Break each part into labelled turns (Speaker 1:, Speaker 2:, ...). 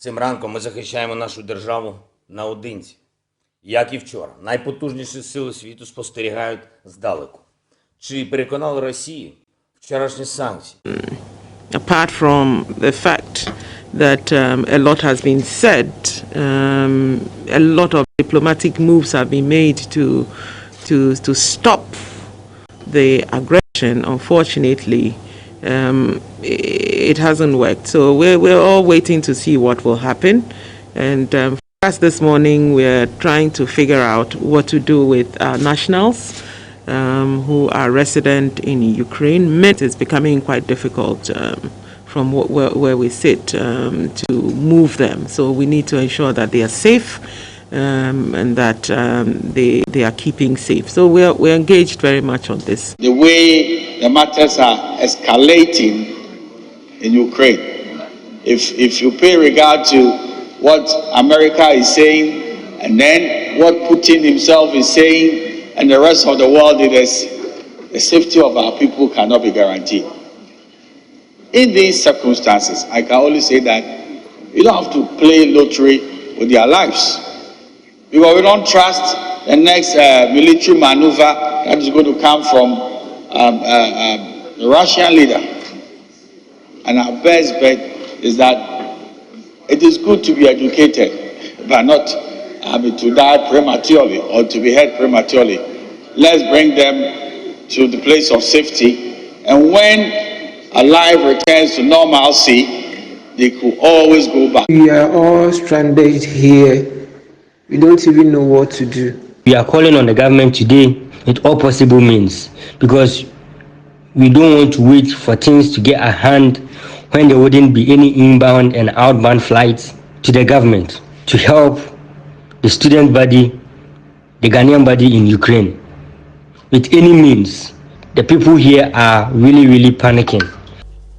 Speaker 1: Цим ранком ми захищаємо нашу державу наодинці. Як і вчора, найпотужніші сили світу спостерігають здалеку. Чи переконали Росію вчорашні санкції?
Speaker 2: Apart from the fact that a lot has been said, a lot of diplomatic moves have been made to stop the aggression. Unfortunately, it hasn't worked. So we're all waiting to see what will happen. And for us this morning, we're trying to figure out what to do with our nationals who are resident in Ukraine. It's becoming quite difficult from where we sit to move them. So we need to ensure that they are safe and that they are keeping safe. So we're engaged very much on this.
Speaker 3: The way the matters are escalating in Ukraine, if you pay regard to what America is saying and then what Putin himself is saying and the rest of the world, the safety of our people cannot be guaranteed. In these circumstances, I can only say that you don't have to play lottery with their lives. Because we don't trust the next military maneuver that is going to come from the Russian leader. And our best bet is that it is good to be educated, but not to die prematurely or to be hurt prematurely. Let's bring them to the place of safety. And when life returns to normalcy, they could always go back.
Speaker 4: We are all stranded here. We don't even know what to do.
Speaker 5: We are calling on the government today with all possible means because we don't want to wait for things to get a hand when there wouldn't be any inbound and outbound flights to the government to help the student body, the Ghanaian body in Ukraine. With any means, the people here are really panicking.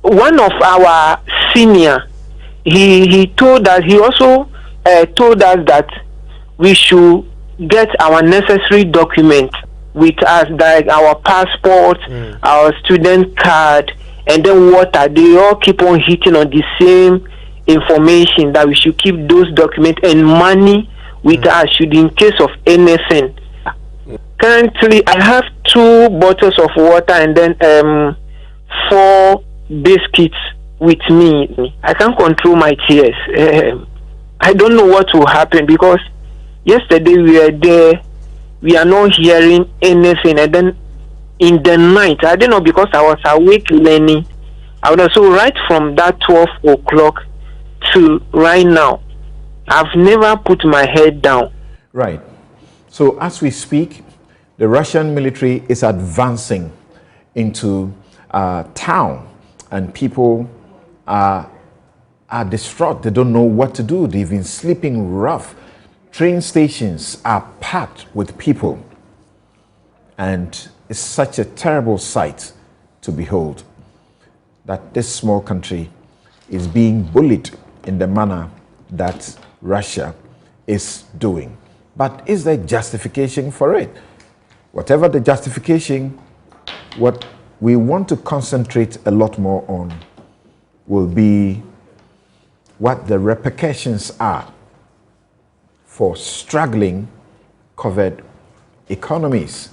Speaker 6: One of our senior, he told us, he also told us that we should get our necessary document with us, like our passport, our student card, and then water. They all keep on hitting on the same information that we should keep those documents and money with us should in case of anything. Currently, I have 2 bottles of water and then 4 biscuits with me. I can't control my tears. I don't know what will happen because yesterday we were there, we are not hearing anything, and then in the night, I don't know, because I was awake learning, I was so right from that 12 o'clock to right now, I've never put my head down.
Speaker 7: Right. So as we speak, the Russian military is advancing into town, and people are distraught. They don't know what to do. They've been sleeping rough. Train stations are packed with people, and it's such a terrible sight to behold that this small country is being bullied in the manner that Russia is doing. But is there justification for it? Whatever the justification, what we want to concentrate a lot more on will be what the repercussions are for struggling covered economies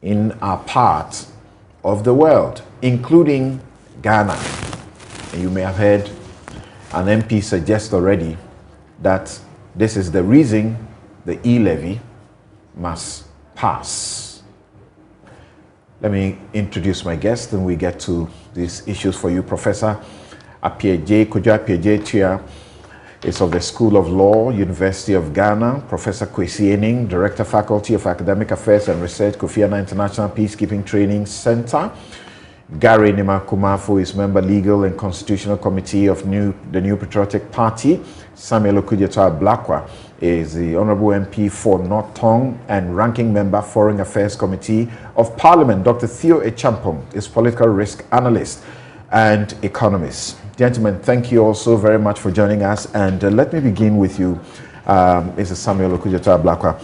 Speaker 7: in our part of the world, including Ghana. And you may have heard an MP suggest already that this is the reason the e-levy must pass. Let me introduce my guest and we get to these issues for you. Professor Kojo Appiagyei is of the School of Law, University of Ghana. Professor Kwesi Ening, Director, Faculty of Academic Affairs and Research, Kofi Annan International Peacekeeping Training Center. Gary Nima Kumafo is Member Legal and Constitutional Committee of the New Patriotic Party. Samuel Okudzeto-Ablakwa is the Honorable MP for North Tong and Ranking Member, Foreign Affairs Committee of Parliament. Dr. Theo Echampong is Political Risk Analyst and Economist. Gentlemen, thank you all so very much for joining us. And let me begin with you, Mr. Samuel Okudzeto-Ablakwa.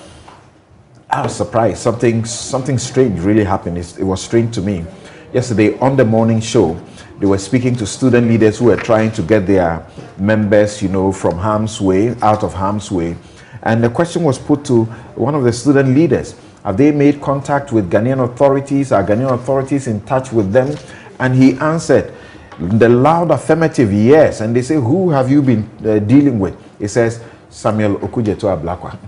Speaker 7: I was surprised. Something strange really happened. It was strange to me. Yesterday on the morning show, they were speaking to student leaders who were trying to get their members, from harm's way, out of harm's way. And the question was put to one of the student leaders. Have they made contact with Ghanaian authorities? Are Ghanaian authorities in touch with them? And he answered the loud affirmative, yes. And they say, who have you been dealing with? He says, Samuel Okudzeto Ablakwa.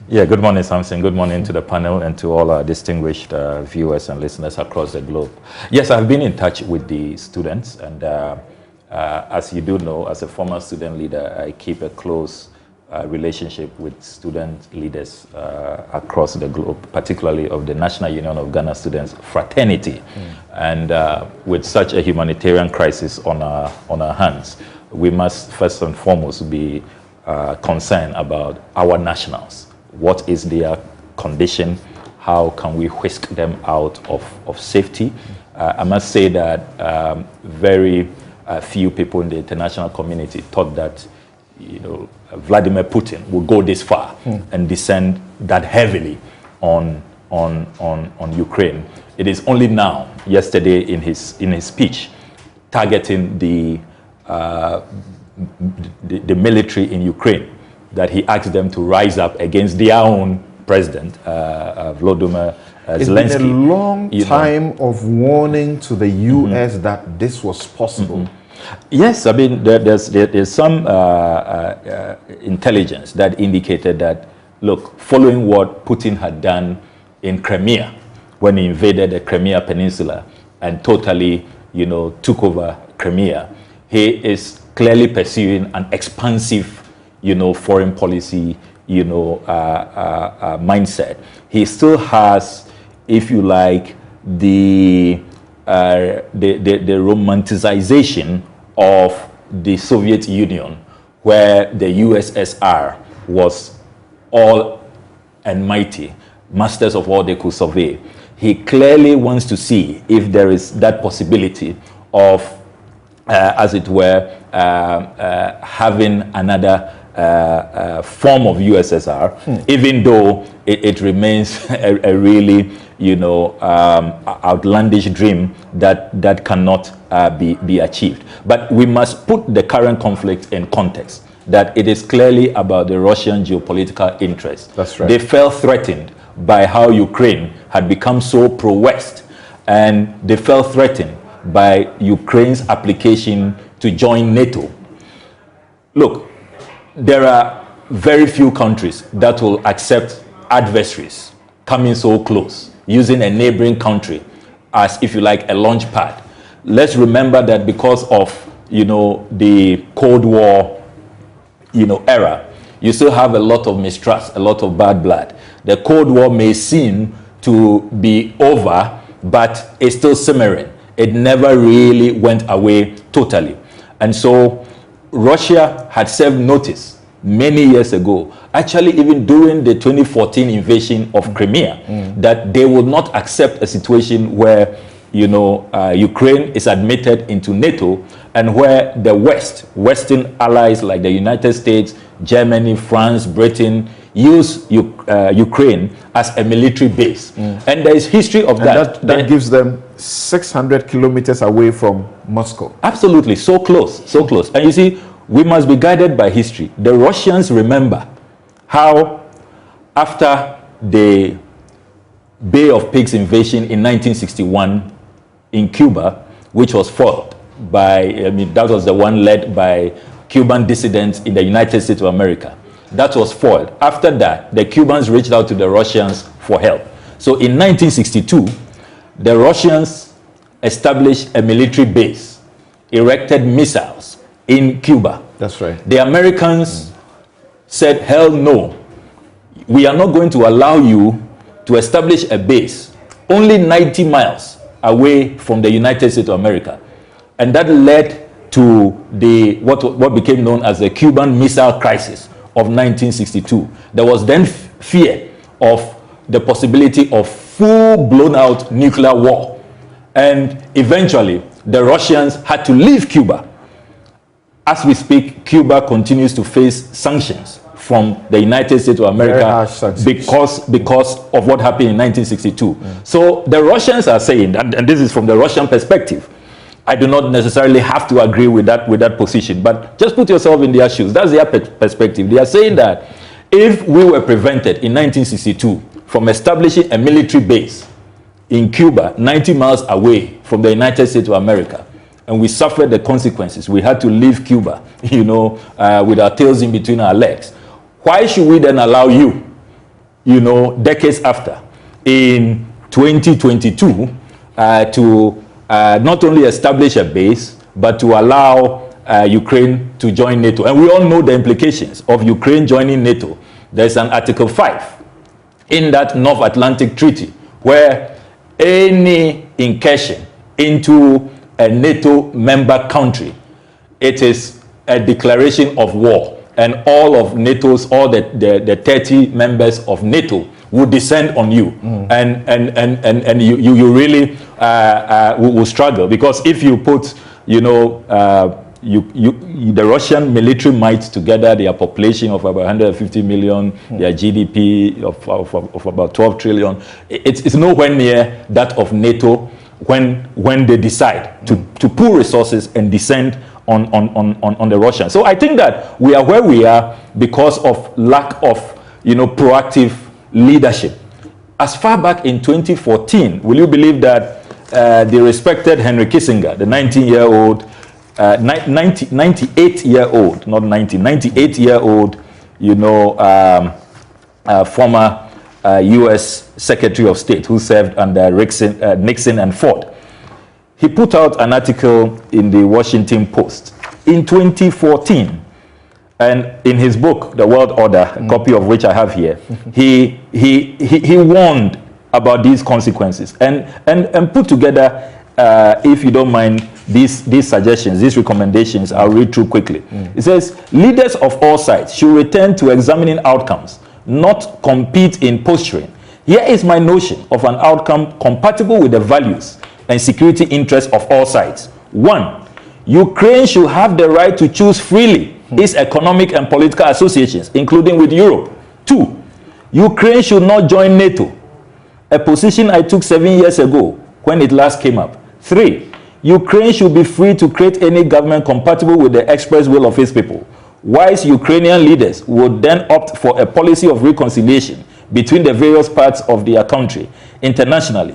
Speaker 8: Yeah, good morning, Samson. Good morning to the panel and to all our distinguished viewers and listeners across the globe. Yes, I've been in touch with the students, and as you do know, as a former student leader, I keep a close relationship with student leaders across the globe, particularly of the National Union of Ghana Students Fraternity. And with such a humanitarian crisis on our hands, we must first and foremost be concerned about our nationals. What is their condition? How can we whisk them out of safety? I must say that very few people in the international community thought that Vladimir Putin would go this far and descend that heavily on Ukraine. It is only now, yesterday in his speech, targeting the military in Ukraine, that he asked them to rise up against their own president, Volodymyr Zelensky.
Speaker 7: It's been a long time of warning to the U.S. that this was possible.
Speaker 8: Yes, I mean, there's some intelligence that indicated that, look, following what Putin had done in Crimea, when he invaded the Crimea Peninsula and totally, took over Crimea, he is clearly pursuing an expansive foreign policy, mindset. He still has, if you like, the romanticization of the Soviet Union, where the USSR was all and mighty, masters of all they could survey. He clearly wants to see if there is that possibility of, as it were, having another form of USSR, even though it remains a really, outlandish dream that cannot be achieved. But we must put the current conflict in context, that it is clearly about the Russian geopolitical interests.
Speaker 7: That's right.
Speaker 8: They felt threatened by how Ukraine had become so pro-West, and they felt threatened by Ukraine's application to join NATO. Look, there are very few countries that will accept adversaries coming so close, using a neighboring country as, if you like, a launch pad. Let's remember that because of, the Cold War, era, you still have a lot of mistrust, a lot of bad blood. The Cold War may seem to be over, but it's still simmering. It never really went away totally. And so Russia had served notice many years ago, actually even during the 2014 invasion of Crimea, that they would not accept a situation where, Ukraine is admitted into NATO, and where the Western allies like the United States, Germany, France, Britain, use Ukraine as a military base. And there is history of that.
Speaker 7: That gives them 600 kilometers away from Moscow.
Speaker 8: Absolutely, so close, so close. And you see, we must be guided by history. The Russians remember how, after the Bay of Pigs invasion in 1961 in Cuba, which was fought by, that was the one led by Cuban dissidents in the United States of America. That was foiled. After that, the Cubans reached out to the Russians for help. So in 1962, the Russians established a military base, erected missiles in Cuba.
Speaker 7: That's right.
Speaker 8: The Americans said, hell no. We are not going to allow you to establish a base only 90 miles away from the United States of America. And that led to what became known as the Cuban Missile Crisis of 1962. There was then fear of the possibility of full blown out nuclear war. And eventually, the Russians had to leave Cuba. As we speak, Cuba continues to face sanctions from the United States of America because of what happened in 1962. So the Russians are saying, and this is from the Russian perspective, I do not necessarily have to agree with that position, but just put yourself in their shoes. That's their perspective. They are saying that if we were prevented in 1962 from establishing a military base in Cuba, 90 miles away from the United States of America, and we suffered the consequences, we had to leave Cuba, with our tails in between our legs. Why should we then allow you, decades after, in 2022, to not only establish a base, but to allow Ukraine to join NATO? And we all know the implications of Ukraine joining NATO. There's an Article 5 in that North Atlantic Treaty where any incursion into a NATO member country, it is a declaration of war. And all of NATO's, all the 30 members of NATO will descend on you. And you really will struggle, because if you put, the Russian military might together, their population of about 150 million, their GDP of about 12 trillion, it's nowhere near that of NATO when they decide to pool resources and descend on the Russians. So I think that we are where we are because of lack of proactive leadership. As far back in 2014, will you believe that the respected Henry Kissinger, the 98-year-old, not 98-year-old, former U.S. Secretary of State who served under Nixon and Ford, he put out an article in the Washington Post in 2014, and in his book, The World Order, a copy of which I have here, he warned about these consequences and put together, if you don't mind, these suggestions, these recommendations. I'll read through quickly. It says, leaders of all sides should return to examining outcomes, not compete in posturing. Here is my notion of an outcome compatible with the values and security interests of all sides. 1, Ukraine should have the right to choose freely its economic and political associations, including with Europe. 2, Ukraine should not join NATO, a position I took 7 years ago when it last came up. 3, Ukraine should be free to create any government compatible with the express will of its people. Wise Ukrainian leaders would then opt for a policy of reconciliation between the various parts of their country internationally.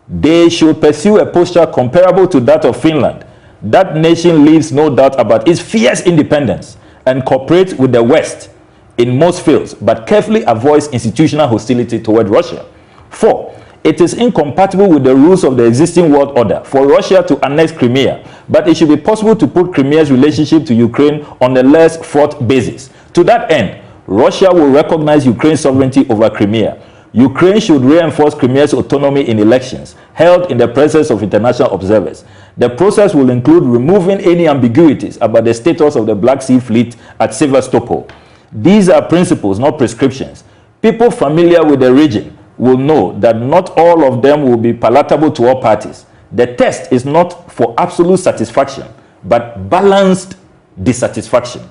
Speaker 8: They should pursue a posture comparable to that of Finland. That nation leaves no doubt about its fierce independence and cooperates with the West in most fields, but carefully avoids institutional hostility toward Russia. 4, it is incompatible with the rules of the existing world order for Russia to annex Crimea, but it should be possible to put Crimea's relationship to Ukraine on a less fraught basis. To that end, Russia will recognize Ukraine's sovereignty over Crimea. Ukraine should reinforce Crimea's autonomy in elections held in the presence of international observers. The process will include removing any ambiguities about the status of the Black Sea Fleet at Sevastopol. These are principles, not prescriptions. People familiar with the region will know that not all of them will be palatable to all parties. The test is not for absolute satisfaction, but balanced dissatisfaction.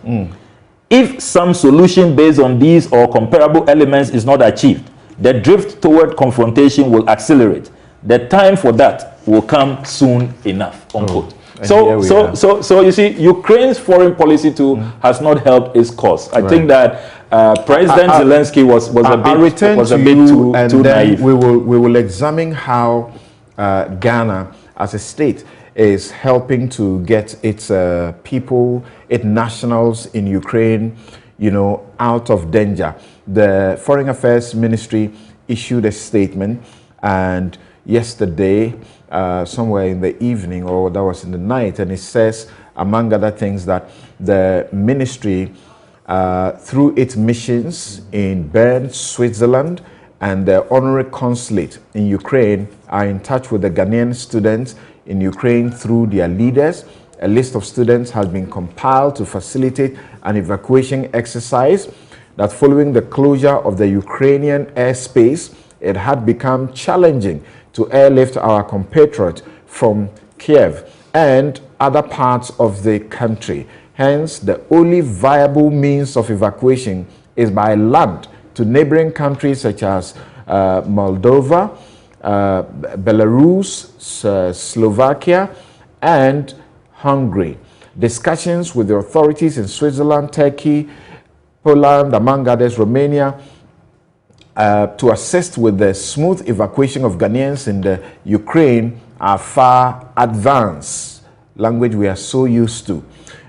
Speaker 8: If some solution based on these or comparable elements is not achieved, the drift toward confrontation will accelerate. The time for that will come soon enough. Unquote. So you see, Ukraine's foreign policy too has not helped its cause. I think that President Zelensky was a bit too naive.
Speaker 7: We will examine how Ghana as a state is helping to get its people, its nationals in Ukraine, out of danger. The Foreign Affairs Ministry issued a statement, and yesterday, somewhere in the evening, or that was in the night, and it says, among other things, that the ministry, through its missions in Bern, Switzerland, and the honorary consulate in Ukraine, are in touch with the Ghanaian students in Ukraine through their leaders. A list of students has been compiled to facilitate an evacuation exercise that, following the closure of the Ukrainian airspace, it had become challenging to airlift our compatriots from Kiev and other parts of the country. Hence, the only viable means of evacuation is by land to neighboring countries such as Moldova, Belarus, Slovakia, and Hungary. Discussions with the authorities in Switzerland, Turkey, Poland, among others, Romania, to assist with the smooth evacuation of Ghanaians in the Ukraine are far advanced. Language we are so used to,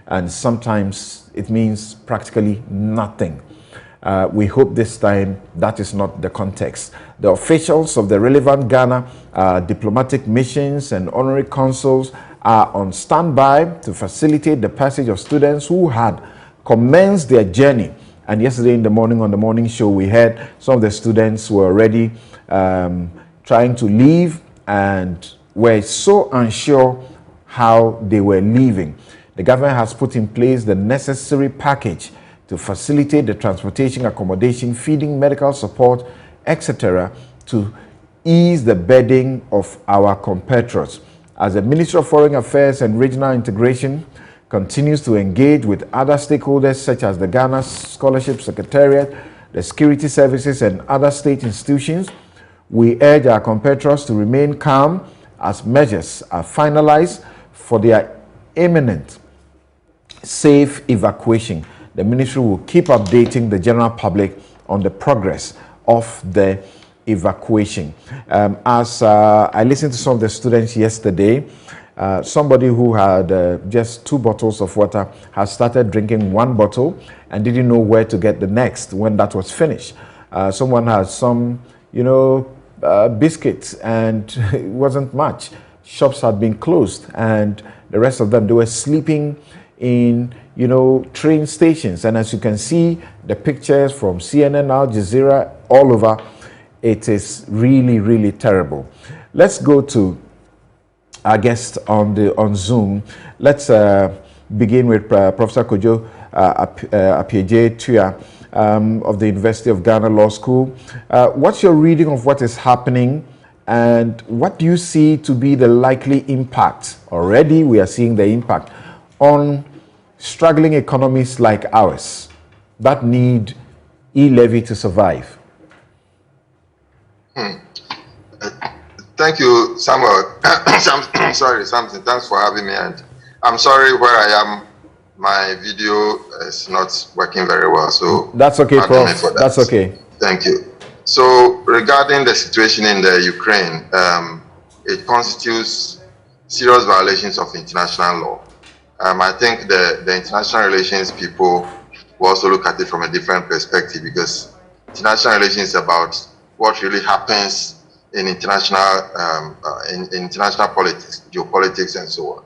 Speaker 7: and sometimes it means practically nothing. We hope this time that is not the context. The officials of the relevant Ghana diplomatic missions and honorary consuls are on standby to facilitate the passage of students who had commenced their journey. And yesterday in the morning, on the morning show, we heard some of the students were already trying to leave and were so unsure how they were leaving. The government has put in place the necessary package to facilitate the transportation, accommodation, feeding, medical support, etc., to ease the burden of our compatriots. As the Ministry of Foreign Affairs and Regional Integration continues to engage with other stakeholders such as the Ghana Scholarship Secretariat, the Security Services, and other state institutions, we urge our compatriots to remain calm as measures are finalized for their imminent safe evacuation. The ministry will keep updating the general public on the progress of the evacuation. As I listened to some of the students yesterday, somebody who had just 2 bottles of water has started drinking 1 bottle and didn't know where to get the next when that was finished. Someone had some, biscuits, and it wasn't much. Shops had been closed, and the rest of them, they were sleeping in, train stations. And as you can see, the pictures from CNN, Al Jazeera, all over, it is really, really terrible. Let's go to our guest on Zoom. Let's begin with Professor Kojo Apieje Tuya of the University of Ghana Law School. What's your reading of what is happening, and what do you see to be the likely impact? Already we are seeing the impact on struggling economies like ours that need e-levy to survive.
Speaker 9: Thank you, Samuel. Sorry, Samson. Thanks for having me. And I'm sorry where I am. My video is not working very well, so
Speaker 7: that's okay, Prof. That's okay.
Speaker 9: Thank you. So, regarding the situation in the Ukraine, it constitutes serious violations of international law. I think the international relations people will also look at it from a different perspective, because international relations is about what really happens in international in international politics, geopolitics, and so on.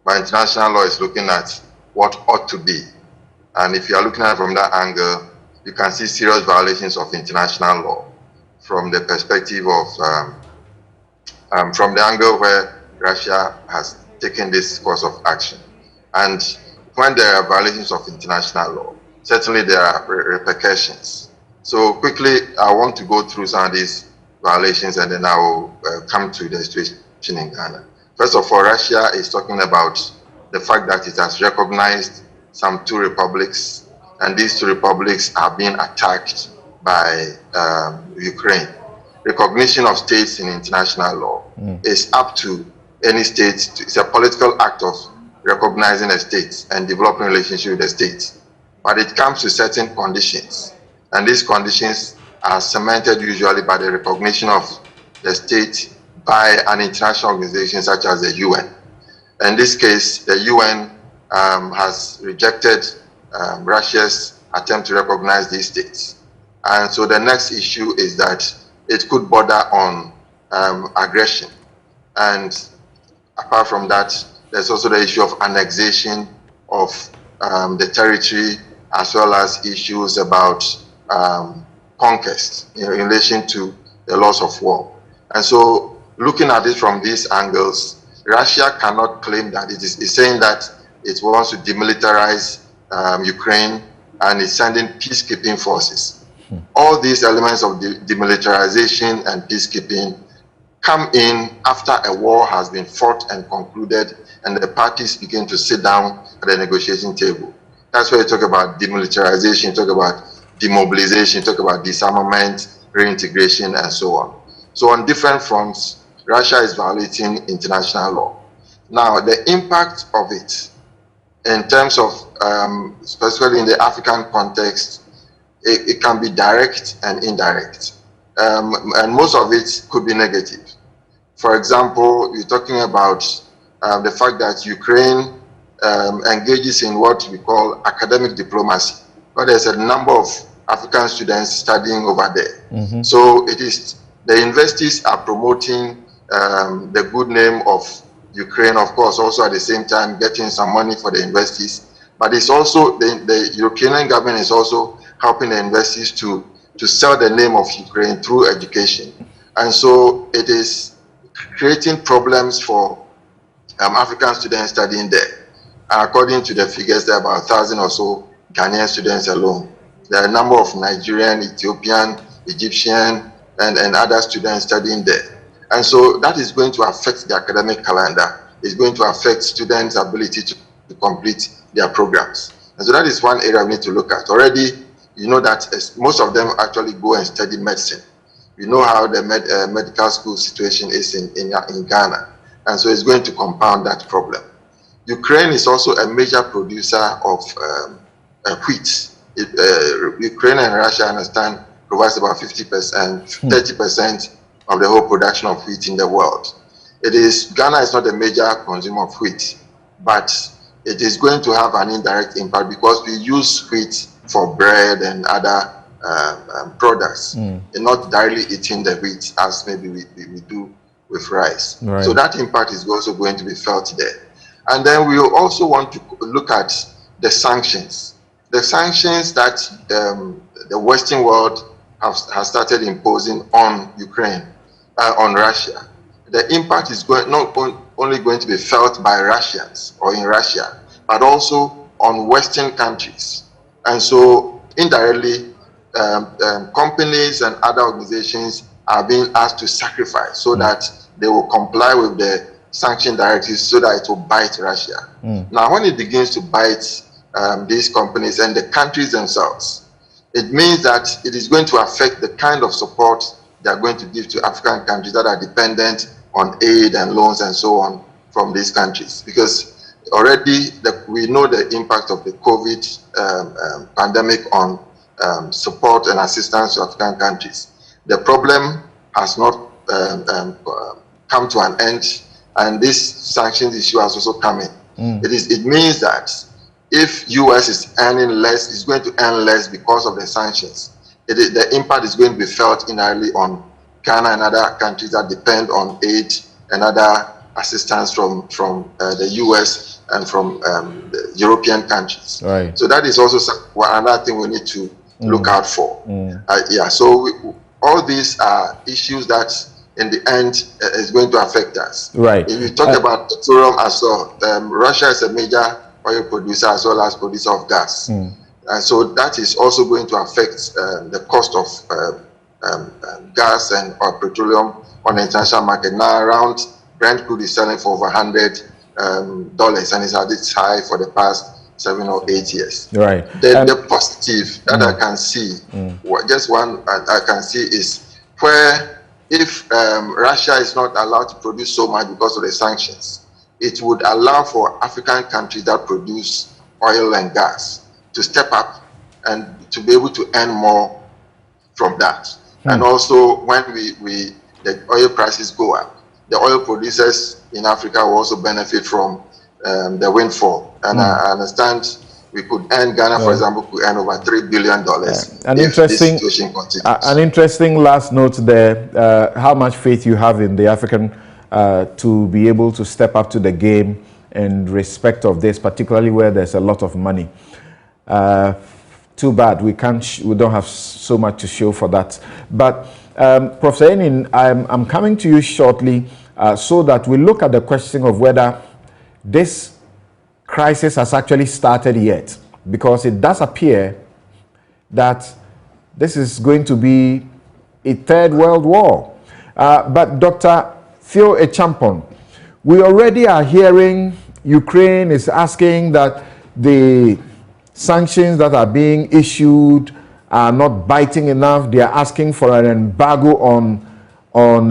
Speaker 9: But international law is looking at what ought to be, and if you are looking at it from that angle, you can see serious violations of international law from the perspective of from the angle where Russia has taken this course of action. And when there are violations of international law, certainly there are repercussions. So quickly, I want to go through some of these violations, and then I will come to the situation in Ghana. First of all, Russia is talking about the fact that it has recognized some 2 republics, and these 2 republics are being attacked by Ukraine. Recognition of states in international law is up to any state. It's a political act of recognizing a state and developing relationship with the state. But it comes to certain conditions, and these conditions are cemented usually by the recognition of the state by an international organization such as the UN. In this case, the UN has rejected Russia's attempt to recognize these states. And so the next issue is that it could border on aggression. And apart from that, there's also the issue of annexation of the territory, as well as issues about conquest in relation to the laws of war. And so looking at it from these angles, Russia cannot claim that it is saying that it wants to demilitarize Ukraine and is sending peacekeeping forces. All these elements of demilitarization and peacekeeping come in after a war has been fought and concluded, and the parties begin to sit down at the negotiating table. That's where you talk about demilitarization, you talk about demobilization, you talk about disarmament, reintegration, and so on. So on different fronts, Russia is violating international law. Now, the impact of it in terms of, especially in the African context, it can be direct and indirect. And most of it could be negative. For example, you're talking about the fact that Ukraine engages in what we call academic diplomacy. But there's a number of African students studying over there. So it is, the universities are promoting the good name of Ukraine, of course, also at the same time getting some money for the universities. But it's also, the Ukrainian government is also helping the universities to sell the name of Ukraine through education. And so it is creating problems for African students studying there. According to the figures, there are about 1,000 or so Ghanaian students alone. There are a number of Nigerian, Ethiopian, Egyptian, and other students studying there. And so that is going to affect the academic calendar. It's going to affect students' ability to complete their programs. And so that is one area we need to look at. Already, you know that most of them actually go and study medicine. We know how the medical school situation is in Ghana. And so it's going to compound that problem. Ukraine is also a major producer of wheat. Ukraine and Russia, I understand, provides about 50%, 30% of the whole production of wheat in the world. Ghana is not a major consumer of wheat, but it is going to have an indirect impact because we use wheat for bread and other products, and not directly eating the wheat as maybe we do with rice.
Speaker 7: Right.
Speaker 9: So that impact is also going to be felt there. And then we also want to look at the sanctions. The sanctions that the Western world has started imposing on Ukraine, on Russia. The impact is not only going to be felt by Russians or in Russia, but also on Western countries. And so indirectly, companies and other organizations are being asked to sacrifice so that they will comply with the sanction directives so that it will bite Russia. Now, when it begins to bite these companies and the countries themselves, it means that it is going to affect the kind of support they are going to give to African countries that are dependent on aid and loans and so on from these countries. Because already we know the impact of the COVID pandemic on support and assistance to African countries. The problem has not come to an end, and this sanctions issue has also come in. It means that if US is earning less, it's going to earn less because of the sanctions. The impact is going to be felt indirectly on Ghana and other countries that depend on aid and other assistance from the US and from the European countries.
Speaker 7: Right.
Speaker 9: So that is also another thing we need to look out for. Yeah. So all these are issues that in the end is going to affect us.
Speaker 7: Right.
Speaker 9: If you talk about petroleum as well, Russia is a major oil producer as well as producer of gas. And so that is also going to affect the cost of gas and or petroleum on the international market. Now around Brent crude is selling for over $100 and it's at its high for the past 7 or 8 years.
Speaker 7: Right.
Speaker 9: The positive that I can see, just one I can see is where if Russia is not allowed to produce so much because of the sanctions, it would allow for African countries that produce oil and gas to step up and to be able to earn more from that. And also when the oil prices go up, the oil producers in Africa will also benefit from the windfall. And I understand we could earn, Ghana, for example, could earn over $3 billion if this situation continues.
Speaker 7: An interesting last note there, how much faith you have in the African to be able to step up to the game in respect of this, particularly where there's a lot of money. Too bad we don't have so much to show for that. But Professor Enin, I'm coming to you shortly so that we look at the question of whether this crisis has actually started yet, because it does appear that this is going to be a third world war. But Dr. Theo Echampon, we already are hearing Ukraine is asking that the sanctions that are being issued are not biting enough. They are asking for an embargo on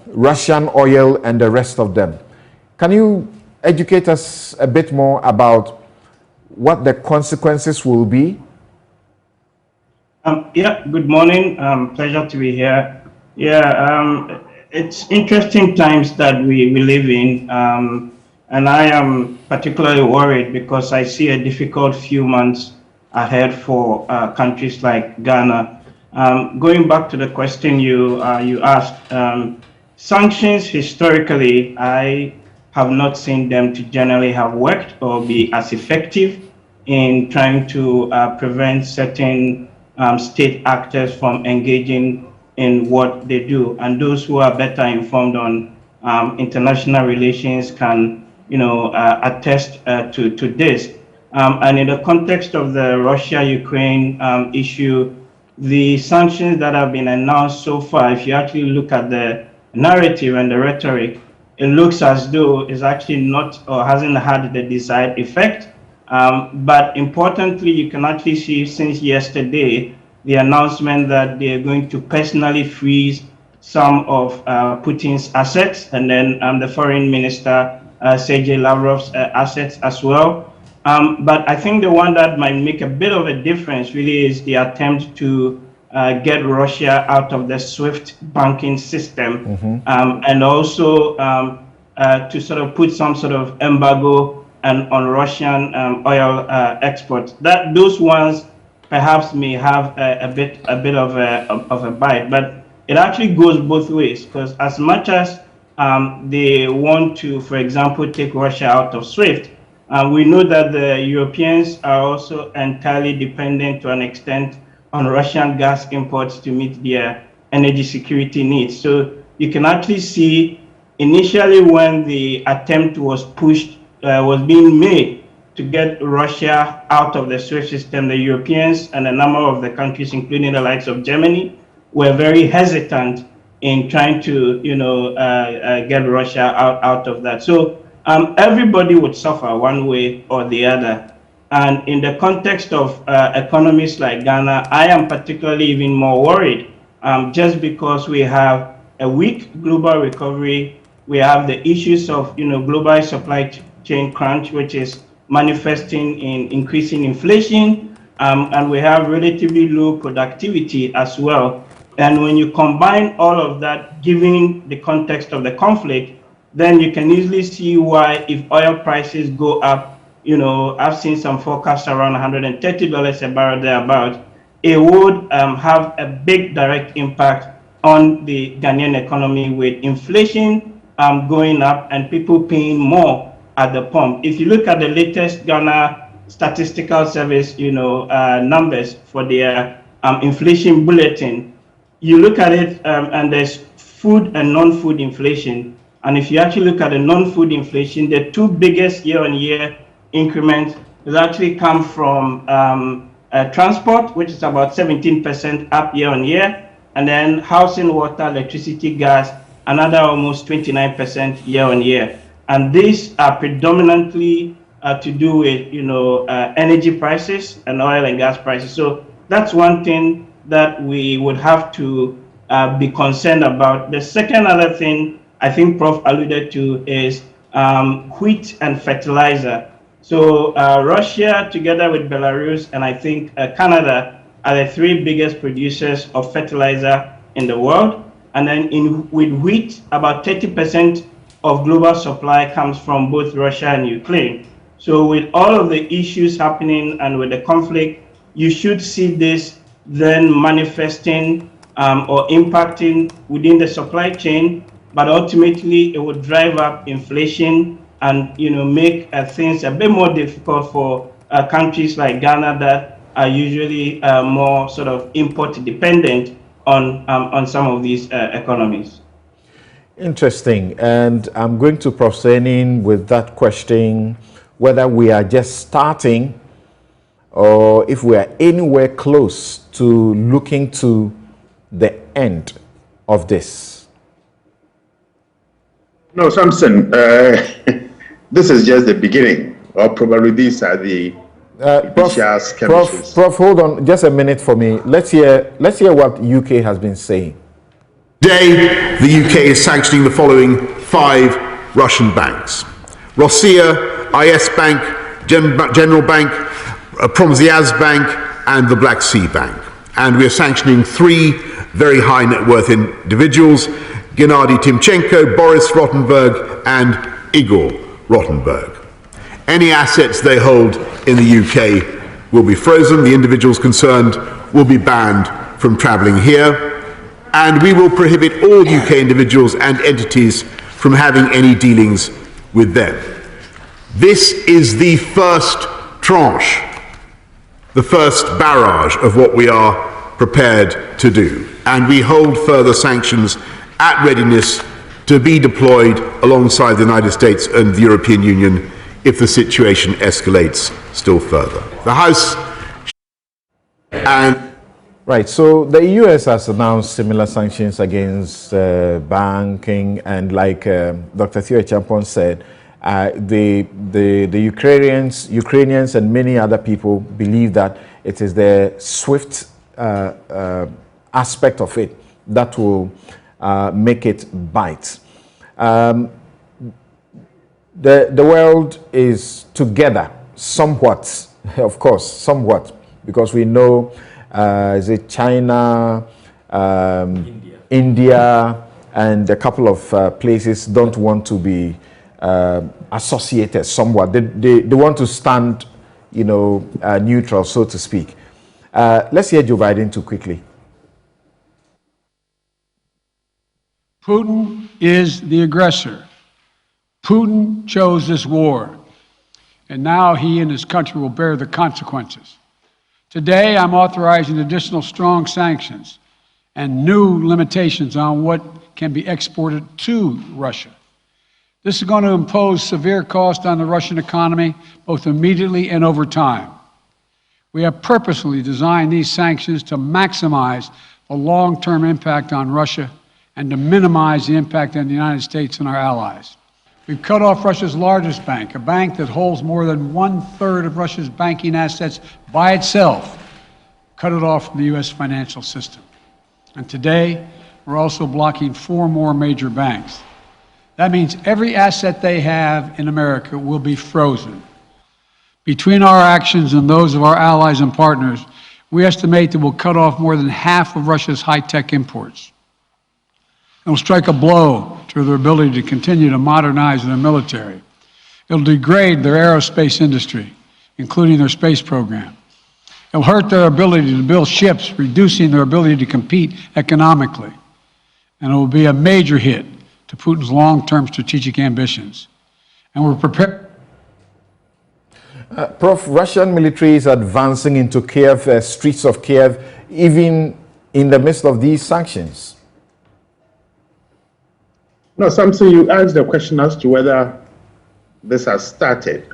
Speaker 7: Russian oil and the rest of them. Can you educate us a bit more about what the consequences will be?
Speaker 10: Yeah, good morning. Pleasure to be here. Yeah, it's interesting times that we live in, and I am particularly worried because I see a difficult few months ahead for countries like Ghana. Going back to the question you asked, sanctions historically, I have not seen them to generally have worked or be as effective in trying to prevent certain state actors from engaging in what they do. And those who are better informed on international relations can, attest to this. And in the context of the Russia-Ukraine issue, the sanctions that have been announced so far, if you actually look at the narrative and the rhetoric, it looks as though it's actually not or hasn't had the desired effect. But importantly, you can actually see since yesterday the announcement that they're going to personally freeze some of Putin's assets, and then the foreign minister, Sergei Lavrov's assets as well. But I think the one that might make a bit of a difference really is the attempt to get Russia out of the SWIFT banking system, and also to sort of put some sort of embargo on Russian oil exports. Those ones perhaps may have a bit of a bite, but it actually goes both ways, because as much as they want to, for example, take Russia out of SWIFT, we know that the Europeans are also entirely dependent to an extent on Russian gas imports to meet their energy security needs. So you can actually see initially when the attempt was being made to get Russia out of the SWIFT system, the Europeans and a number of the countries, including the likes of Germany, were very hesitant in trying to, get Russia out of that. So everybody would suffer one way or the other. And in the context of economies like Ghana, I am particularly even more worried, just because we have a weak global recovery. We have the issues of, global supply chain crunch, which is manifesting in increasing inflation, and we have relatively low productivity as well. And when you combine all of that, given the context of the conflict, then you can easily see why if oil prices go up, I've seen some forecasts around $130 a barrel thereabout, it would have a big direct impact on the Ghanaian economy, with inflation going up and people paying more at the pump. If you look at the latest Ghana Statistical Service, numbers for their inflation bulletin, you look at it and there's food and non-food inflation. And if you actually look at the non-food inflation, the two biggest year-on-year increments has actually come from transport, which is about 17% up year-on-year, and then housing, water, electricity, gas, another almost 29% year-on-year. And these are predominantly to do with, energy prices and oil and gas prices. So that's one thing that we would have to be concerned about. The second other thing I think Prof alluded to is wheat and fertilizer. So Russia, together with Belarus and I think Canada, are the three biggest producers of fertilizer in the world. And then with wheat, about 30% of global supply comes from both Russia and Ukraine. So with all of the issues happening and with the conflict, you should see this then manifesting or impacting within the supply chain, but ultimately it would drive up inflation and make things a bit more difficult for countries like Ghana that are usually more sort of import dependent on some of these economies.
Speaker 7: Interesting. And I'm going to proceed in with that question, whether we are just starting or if we are anywhere close to looking to the end of this.
Speaker 11: No, Samson, this is just the beginning, or probably these are the
Speaker 7: Prof, hold on just a minute for me. Let's hear what UK has been saying.
Speaker 12: Today, the UK is sanctioning the following 5 Russian banks: Rossiya, IS Bank, General Bank, Promziaz Bank, and the Black Sea Bank. And we are sanctioning 3 very high net worth individuals, Gennady Timchenko, Boris Rottenberg, and Igor Rottenberg. Any assets they hold in the UK will be frozen. The individuals concerned will be banned from travelling here. And we will prohibit all UK individuals and entities from having any dealings with them. This is the first tranche, the first barrage of what we are prepared to do. And we hold further sanctions at readiness to be deployed alongside the United States and the European Union if the situation escalates still further. The House and
Speaker 7: Right, so the US has announced similar sanctions against banking, and like Dr. Theo Champon said, the Ukrainians and many other people believe that it is the swift aspect of it that will make it bite. The world is together somewhat, of course, somewhat, because we know is it China, India, and a couple of places don't want to be associated somewhat. They want to stand, neutral, so to speak. Let's hear Joe Biden too quickly.
Speaker 13: Putin is the aggressor. Putin chose this war, and now he and his country will bear the consequences. Today, I'm authorizing additional strong sanctions and new limitations on what can be exported to Russia. This is going to impose severe cost on the Russian economy, both immediately and over time. We have purposely designed these sanctions to maximize the long-term impact on Russia and to minimize the impact on the United States and our allies. We've cut off Russia's largest bank, a bank that holds more than 1/3 of Russia's banking assets by itself, cut it off from the U.S. financial system. And today, we're also blocking 4 more major banks. That means every asset they have in America will be frozen. Between our actions and those of our allies and partners, we estimate that we'll cut off more than half of Russia's high-tech imports. It'll strike a blow to their ability to continue to modernize their military. It'll degrade their aerospace industry, including their space program. It'll hurt their ability to build ships, reducing their ability to compete economically. And it will be a major hit to Putin's long-term strategic ambitions. And we're prepared.
Speaker 7: Prof, Russian military is advancing into Kiev, streets of Kiev, even in the midst of these sanctions.
Speaker 11: No, Samson, you asked the question as to whether this has started.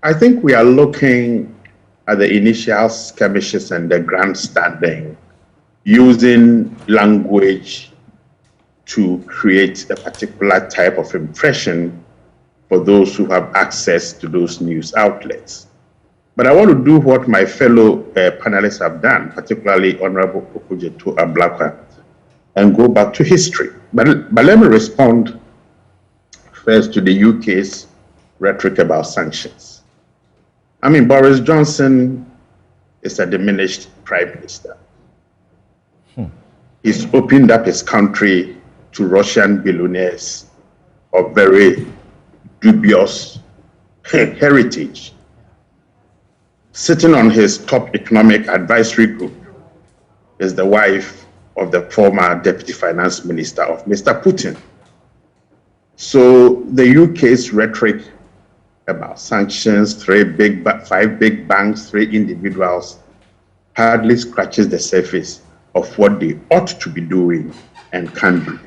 Speaker 11: I think we are looking at the initial skirmishes and the grandstanding, using language to create a particular type of impression for those who have access to those news outlets. But I want to do what my fellow panelists have done, particularly Honorable Okujeto Ablakwa, and go back to history. But let me respond first to the UK's rhetoric about sanctions. I mean, Boris Johnson is a diminished prime minister. He's opened up his country to Russian billionaires of very dubious heritage. Sitting on his top economic advisory group is the wife of the former deputy finance minister of Mr. Putin. So the UK's rhetoric about sanctions, 5 big banks, 3 individuals, hardly scratches the surface of what they ought to be doing and can do.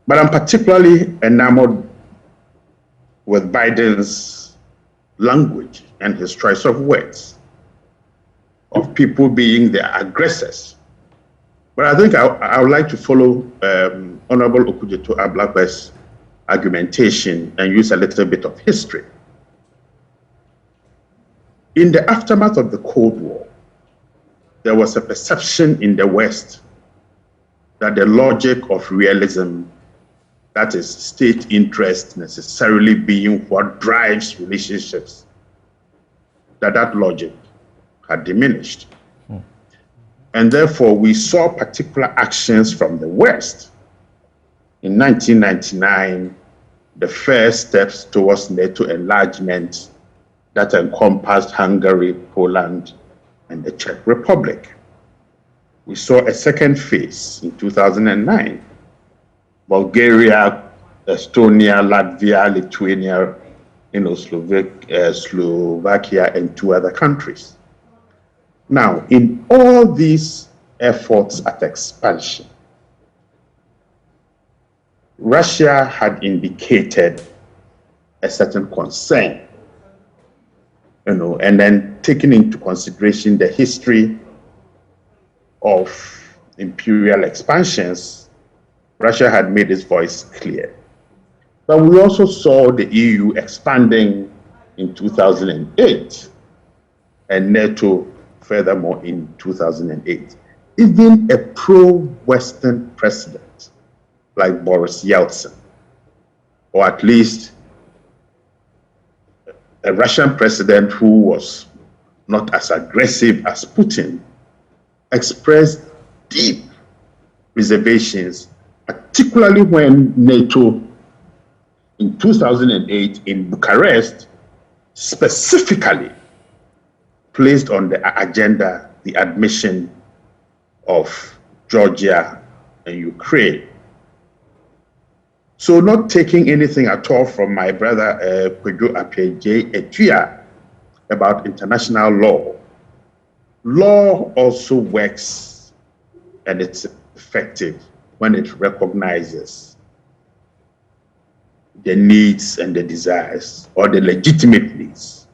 Speaker 11: But I'm particularly enamored with Biden's language and his choice of words, of people being the aggressors. But I think I would like to follow Honorable Okujeto Ablakwa's argumentation and use a little bit of history. In the aftermath of the Cold War, there was a perception in the West that the logic of realism that is state interest necessarily being what drives relationships, that logic had diminished. And therefore, we saw particular actions from the West. In 1999, the first steps towards NATO enlargement that encompassed Hungary, Poland, and the Czech Republic. We saw a second phase in 2009. Bulgaria, Estonia, Latvia, Lithuania, Slovakia, and 2 other countries. Now, in all these efforts at expansion, Russia had indicated a certain concern, and then taking into consideration the history of imperial expansions, Russia had made its voice clear. But we also saw the EU expanding in 2008 and NATO furthermore in 2008. Even a pro-Western president like Boris Yeltsin, or at least a Russian president who was not as aggressive as Putin, expressed deep reservations, particularly when NATO in 2008 in Bucharest specifically placed on the agenda the admission of Georgia and Ukraine. So, not taking anything at all from my brother Pedro Apeje Etuya about international law, law also works and it's effective when it recognizes the needs and the desires or the legitimate needs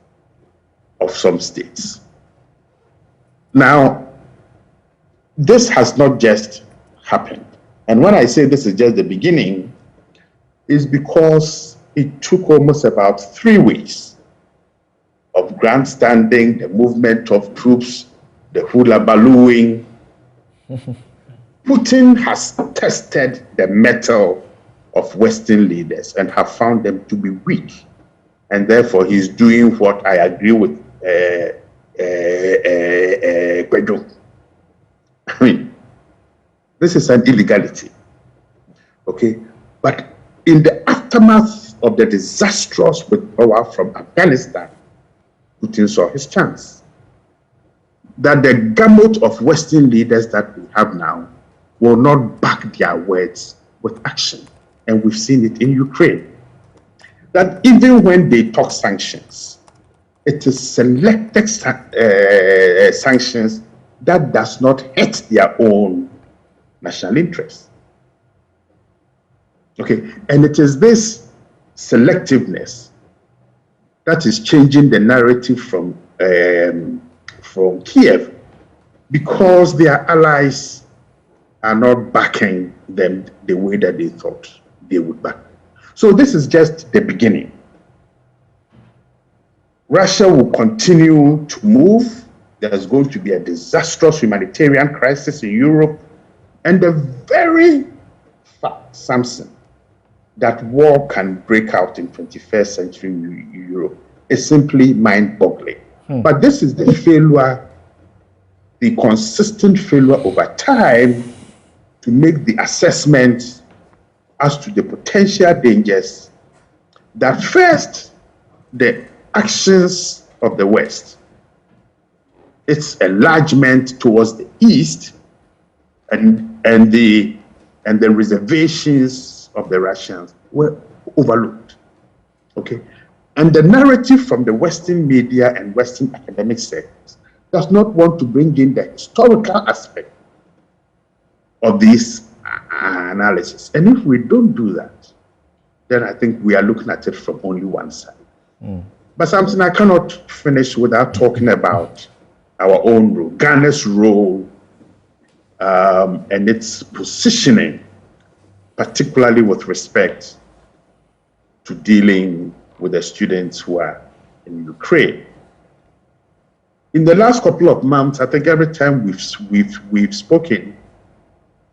Speaker 11: of some states. Now, this has not just happened. And when I say this is just the beginning, is because it took almost about 3 weeks of grandstanding, the movement of troops, the hula balooing. Putin has tested the mettle of Western leaders and have found them to be weak. And therefore, he's doing what I agree with Pedro. I mean, this is an illegality, okay? But in the aftermath of the disastrous withdrawal from Afghanistan, Putin saw his chance. That the gamut of Western leaders that we have now will not back their words with action. And we've seen it in Ukraine. That even when they talk sanctions, it is selected sanctions that does not hurt their own national interests. Okay, and it is this selectiveness that is changing the narrative from Kiev, because their allies are not backing them the way that they thought they would back. So this is just the beginning. Russia will continue to move. There's going to be a disastrous humanitarian crisis in Europe, and the very fact, Samson, that war can break out in 21st century Europe is simply mind-boggling. But this is the failure, the consistent failure over time to make the assessment as to the potential dangers that first, the actions of the West, its enlargement towards the East, and the reservations of the Russians were overlooked. Okay, and the narrative from the Western media and Western academic sectors does not want to bring in the historical aspect of this analysis. And if we don't do that, then I think we are looking at it from only one side. But something I cannot finish without talking about our own role, Ghana's role, and its positioning, particularly with respect to dealing with the students who are in Ukraine. In the last couple of months, I think every time we've spoken,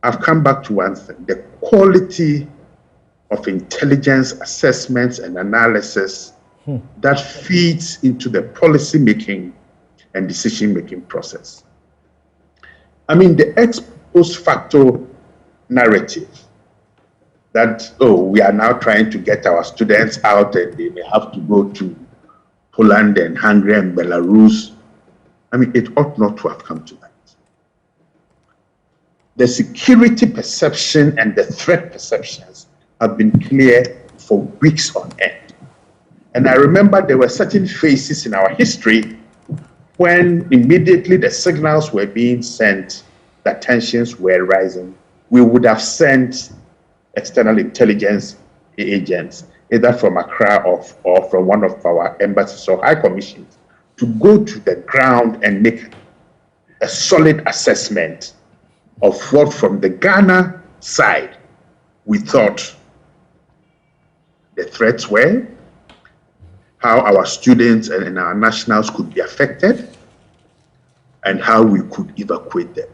Speaker 11: I've come back to one thing: the quality of intelligence assessments and analysis that feeds into the policy making and decision making process. I mean, the ex post facto narrative that, oh, we are now trying to get our students out and they may have to go to Poland and Hungary and Belarus. I mean, it ought not to have come to that. The security perception and the threat perceptions have been clear for weeks on end. And I remember there were certain phases in our history when immediately the signals were being sent that tensions were rising, we would have sent external intelligence agents, either from Accra or from one of our embassies or high commissions, to go to the ground and make a solid assessment of what from the Ghana side we thought the threats were, how our students and our nationals could be affected, and how we could evacuate them.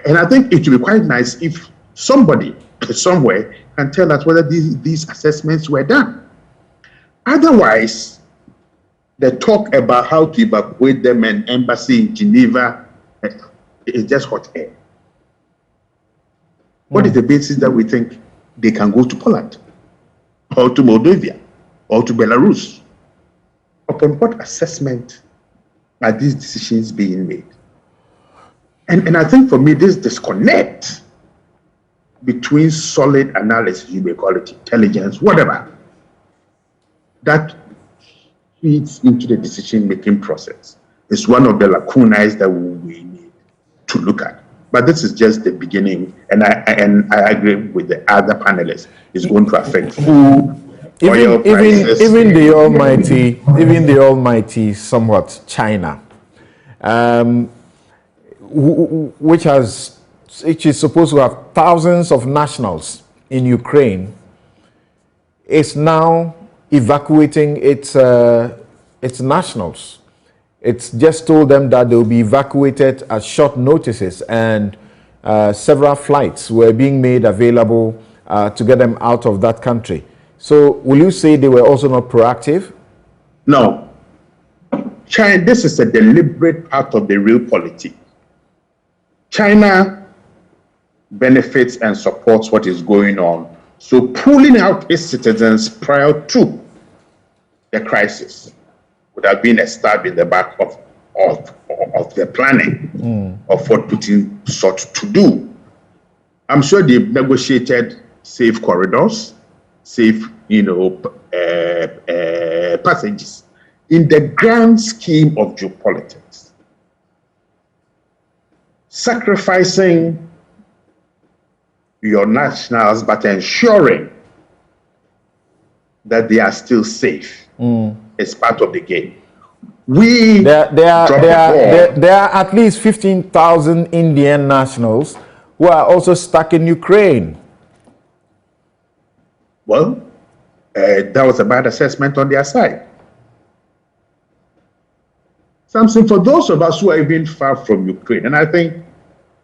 Speaker 11: And I think it would be quite nice if somebody somewhere can tell us whether these assessments were done. Otherwise, the talk about how to evacuate them and embassy in Geneva is just hot air. What is the basis that we think they can go to Poland or to Moldova or to Belarus? Upon what assessment are these decisions being made? And I think for me, this disconnect between solid analysis, you may call it intelligence, whatever, that feeds into the decision-making process is one of the lacunae that we need to look at. But this is just the beginning, and I agree with the other panelists. It's going to affect food, oil prices,
Speaker 7: even the almighty, somewhat China, which is supposed to have thousands of nationals in Ukraine, is now evacuating its nationals. It's just told them that they'll be evacuated at short notices, and several flights were being made available to get them out of that country. So will you say they were also not proactive?
Speaker 11: No. China, this is a deliberate part of the real policy. China benefits and supports what is going on. So pulling out its citizens prior to the crisis would have been a stab in the back of the planning of what Putin sought to do. I'm sure they've negotiated safe corridors, safe, passages. In the grand scheme of geopolitics, sacrificing your nationals but ensuring that they are still safe is part of the game.
Speaker 7: There are at least 15,000 Indian nationals who are also stuck in Ukraine.
Speaker 11: Well, that was a bad assessment on their side. Something for those of us who are even far from Ukraine, and I think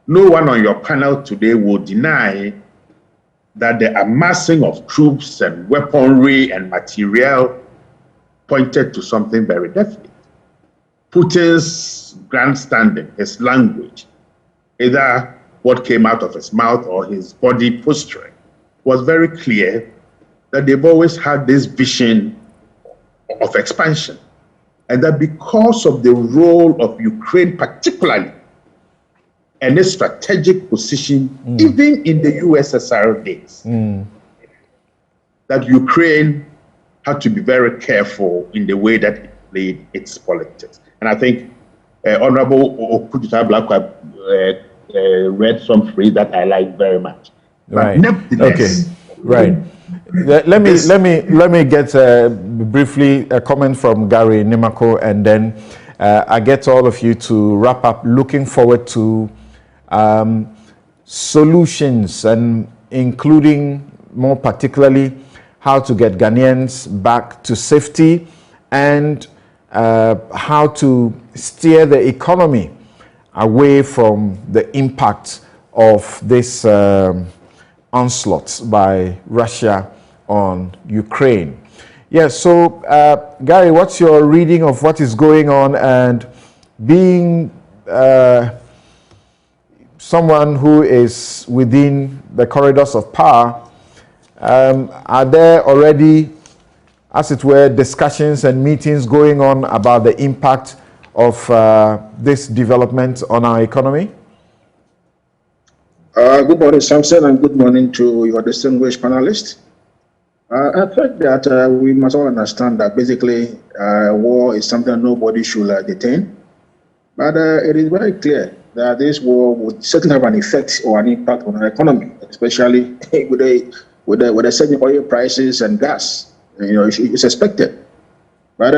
Speaker 11: no one on your panel today will deny that the amassing of troops and weaponry and materiel pointed to something very definite. Putin's grandstanding, his language, either what came out of his mouth or his body posturing, was very clear that they've always had this vision of expansion. And that because of the role of Ukraine particularly, and its strategic position, even in the USSR days, that Ukraine had to be very careful in the way that it played its politics. And I think Honorable Okujuta Blakwa read some phrase that I like very much.
Speaker 7: Right.
Speaker 11: But nevertheless,
Speaker 7: okay. Right. Let me get briefly a comment from Gary Nimako, and then I get all of you to wrap up, looking forward to solutions, and including more particularly how to get Ghanaians back to safety, and how to steer the economy away from the impact of this onslaught by Russia on Ukraine. Yes, so Gary, what's your reading of what is going on, and being someone who is within the corridors of power, are there already, as it were, discussions and meetings going on about the impact of this development on our economy?
Speaker 14: Good morning, Samson, and good morning to your distinguished panelists. I think that we must all understand that basically war is something nobody should detain. But it is very clear that this war would certainly have an effect or an impact on our economy, especially with the surging oil prices and gas. It's expected. But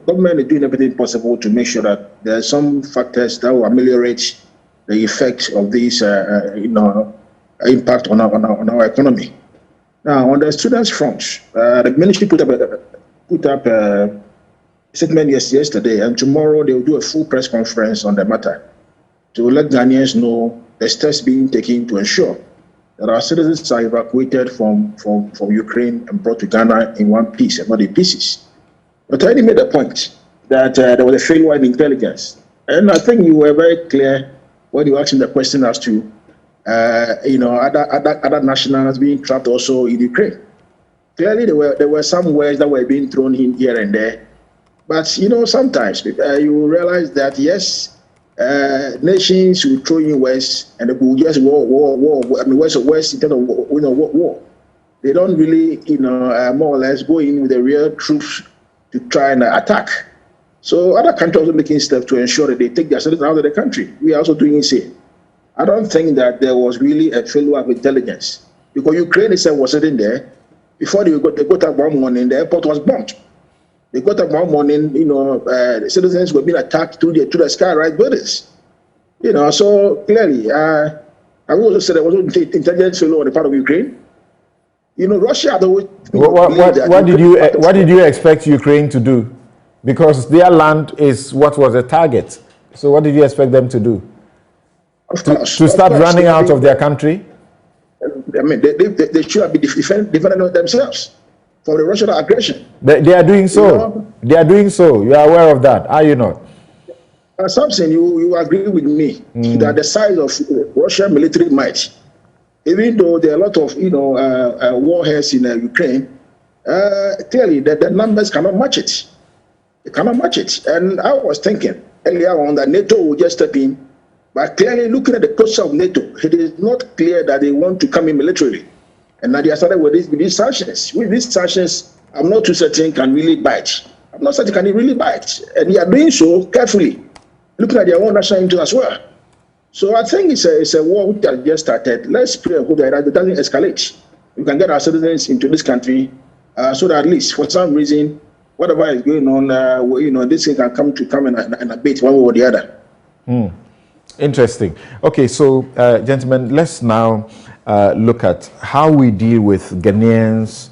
Speaker 14: government is doing everything possible to make sure that there are some factors that will ameliorate the effects of this, impact on our economy. Now, on the students' front, the ministry put up a statement yesterday, and tomorrow they will do a full press conference on the matter to let Ghanaians know the steps being taken to ensure that our citizens are evacuated from Ukraine and brought to Ghana in one piece and not in pieces. But I already made a point that there was a failure in intelligence, and I think you were very clear when you asked the question as to other nationals being trapped also in Ukraine. Clearly, there were some words that were being thrown in here and there, but sometimes you realize that yes, nations will throw in words and they will just war. I mean, words in terms of war. They don't really, more or less go in with the real troops to try and attack. So other countries are making steps to ensure that they take their citizens out of the country. We are also doing the same. I don't think that there was really a failure of intelligence, because Ukraine itself was sitting there. Before they got up one morning, the airport was bombed. They got up one morning, the citizens were being attacked to the sky right buildings. So clearly, I will also say there was no intelligence failure on the part of Ukraine. Russia.
Speaker 7: What did you expect Ukraine to do? Because their land is what was the target. So what did you expect them to do? To start running out of their country?
Speaker 14: I mean, they should have been defending themselves from the Russian aggression.
Speaker 7: They are doing so. They are doing so. You are aware of that, are you not?
Speaker 14: Something you agree with me that the size of Russian military might, even though there are a lot of warheads in Ukraine, clearly the numbers cannot match it. They cannot match it. And I was thinking earlier on that NATO will just step in, but clearly looking at the posture of NATO, it is not clear that they want to come in militarily. And now they are started with these sanctions. With these sanctions, I'm not too certain can really bite. I'm not certain can it really bite. And they are doing so carefully, looking at their own national interest as well. So I think it's a war which has just started. Let's pray and hope that it doesn't escalate. We can get our citizens into this country so that at least for some reason, whatever is going on, this thing can come and abate one way or the other.
Speaker 7: Interesting. Okay, so gentlemen, let's now look at how we deal with Ghanaians,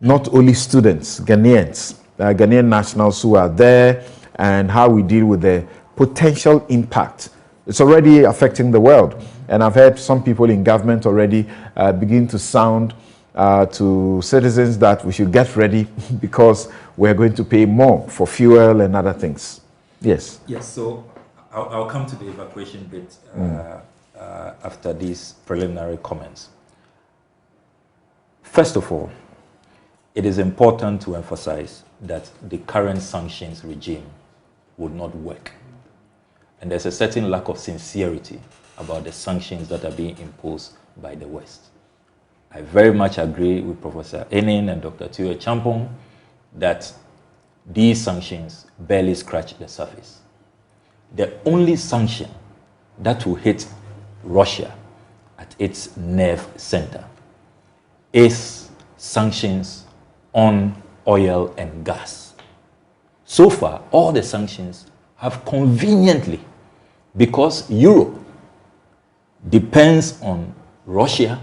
Speaker 7: not only students, Ghanaians, Ghanaian nationals who are there, and how we deal with the potential impact. It's already affecting the world, and I've heard some people in government already begin to sound to citizens that we should get ready because we're going to pay more for fuel and other things. Yes.
Speaker 8: Yes, so I'll come to the evacuation bit after these preliminary comments. First of all, it is important to emphasize that the current sanctions regime would not work. And there's a certain lack of sincerity about the sanctions that are being imposed by the West. I very much agree with Professor Enin and Dr. Tue Champong that these sanctions barely scratch the surface. The only sanction that will hit Russia at its nerve center is sanctions on oil and gas. So far, all the sanctions have conveniently, because Europe depends on Russia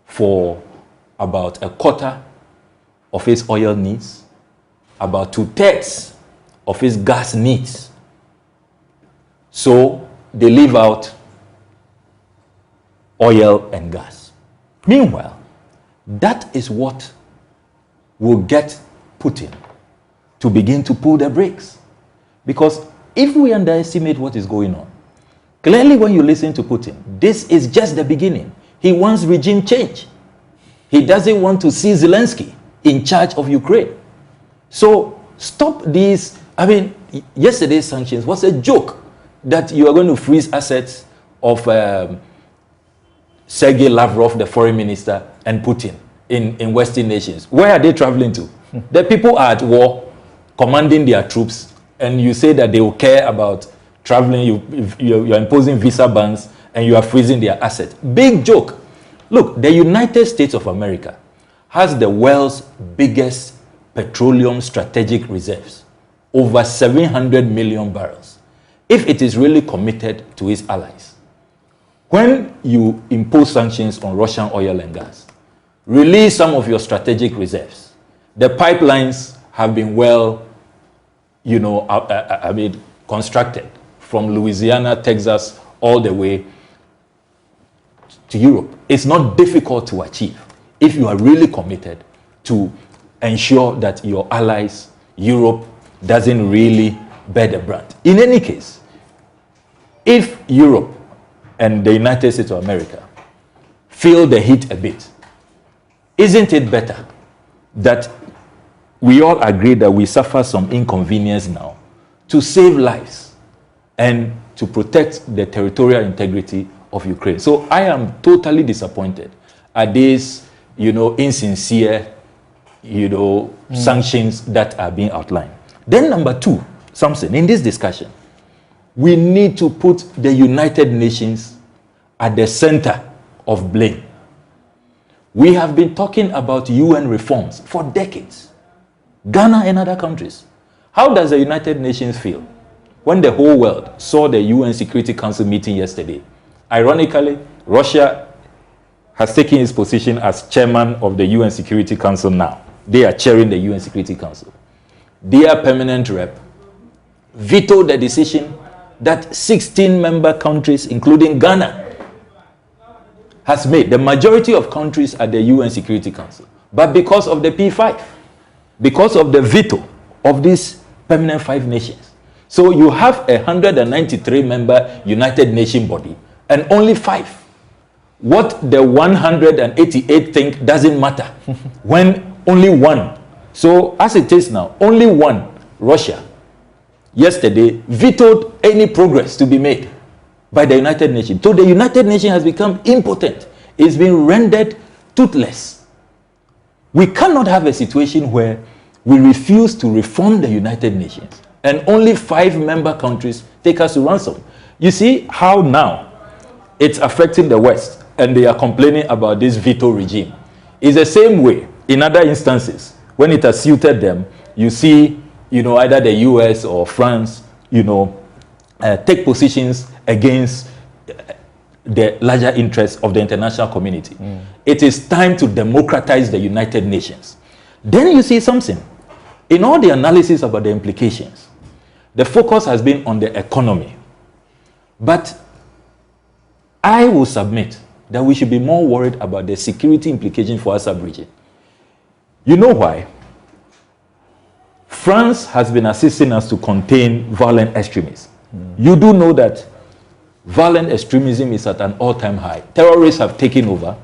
Speaker 8: for about a quarter of its oil needs, about 2/3 of its gas needs. So they leave out oil and gas. Meanwhile, That is what will get Putin to begin to pull the brakes. Because if we underestimate what is going on, clearly when you listen to Putin, this is just the beginning. He wants regime change. He doesn't want to see Zelensky in charge of Ukraine. So stop these. I mean, yesterday's sanctions was a joke that you are going to freeze assets of Sergei Lavrov, the foreign minister, and Putin in Western nations. Where are they traveling to? The people are at war, commanding their troops, and you say that they will care about traveling. You're imposing visa bans, and you are freezing their assets. Big joke. Look, the United States of America has the world's biggest petroleum strategic reserves, over 700 million barrels, if it is really committed to its allies. When you impose sanctions on Russian oil and gas, release some of your strategic reserves. The pipelines have been well, constructed from Louisiana, Texas, all the way to Europe. It's not difficult to achieve if you are really committed to ensure that your allies, Europe, doesn't really bear the brunt. In any case, if Europe and the United States of America feel the heat a bit, isn't it better that we all agree that we suffer some inconvenience now to save lives and to protect the territorial integrity of Ukraine? So I am totally disappointed at these, insincere, sanctions that are being outlined. Then number two, Samson, in this discussion, we need to put the United Nations at the center of blame. We have been talking about UN reforms for decades. Ghana and other countries. How does the United Nations feel when the whole world saw the UN Security Council meeting yesterday? Ironically, Russia has taken its position as chairman of the UN Security Council now. They are chairing the UN Security Council. Their permanent rep vetoed the decision that 16 member countries, including Ghana, has made. The majority of countries at the UN Security Council. But because of the P5, because of the veto of these permanent 5 nations. So you have a 193 member United Nations body and only 5. What the 188 think doesn't matter when only 1. So as it is now, only 1, Russia, yesterday vetoed any progress to be made by the United Nations. So the United Nations has become impotent. It's been rendered toothless. We cannot have a situation where we refuse to reform the United Nations and only 5 member countries take us to ransom. You see how now it's affecting the West and they are complaining about this veto regime. It's the same way in other instances. When it has suited them, you see, either the US or France, take positions against the larger interests of the international community. It is time to democratize the United Nations. Then you see something. In all the analysis about the implications, the focus has been on the economy. But I will submit that we should be more worried about the security implications for our sub-region. You know why? France has been assisting us to contain violent extremism. You do know that violent extremism is at an all-time high. Terrorists have taken over.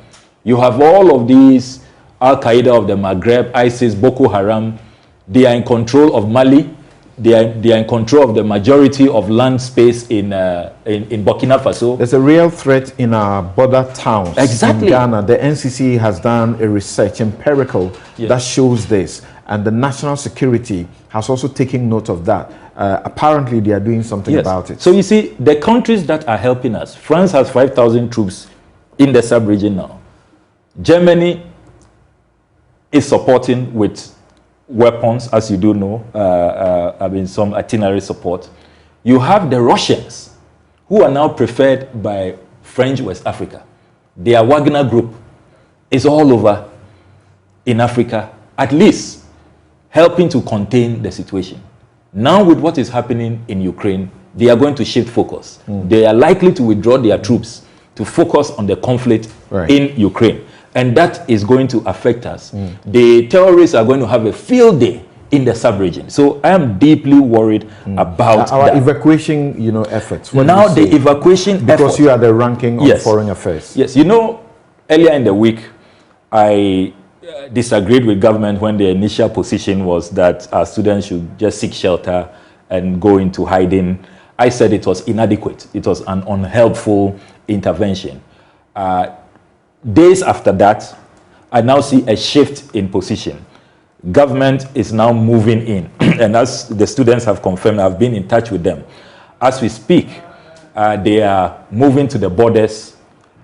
Speaker 8: You have all of these Al-Qaeda of the Maghreb, ISIS, Boko Haram. They are in control of Mali. They are in control of the majority of land space in Burkina Faso.
Speaker 7: There's a real threat in our border towns.
Speaker 8: Exactly.
Speaker 7: In Ghana, the NCC has done a research empirical that shows this. And the national security has also taken note of that. Apparently, they are doing something about it.
Speaker 8: So you see, the countries that are helping us, France has 5,000 troops in the sub-region now. Germany is supporting with weapons, as you do know, some artillery support. You have the Russians, who are now preferred by French West Africa. Their Wagner group is all over in Africa, at least helping to contain the situation. Now with what is happening in Ukraine, they are going to shift focus. They are likely to withdraw their troops to focus on the conflict in Ukraine. And that is going to affect us. The terrorists are going to have a field day in the sub-region. So I am deeply worried about
Speaker 7: our
Speaker 8: that.
Speaker 7: evacuation, efforts. What
Speaker 8: Now
Speaker 7: do you
Speaker 8: the
Speaker 7: say?
Speaker 8: evacuation
Speaker 7: because
Speaker 8: effort,
Speaker 7: you are the ranking on foreign affairs.
Speaker 8: Yes, earlier in the week, I disagreed with government when the initial position was that our students should just seek shelter and go into hiding. I said it was inadequate. It was an unhelpful intervention. Days after that, I now see a shift in position. Government is now moving in. And as the students have confirmed, I've been in touch with them. As we speak, they are moving to the borders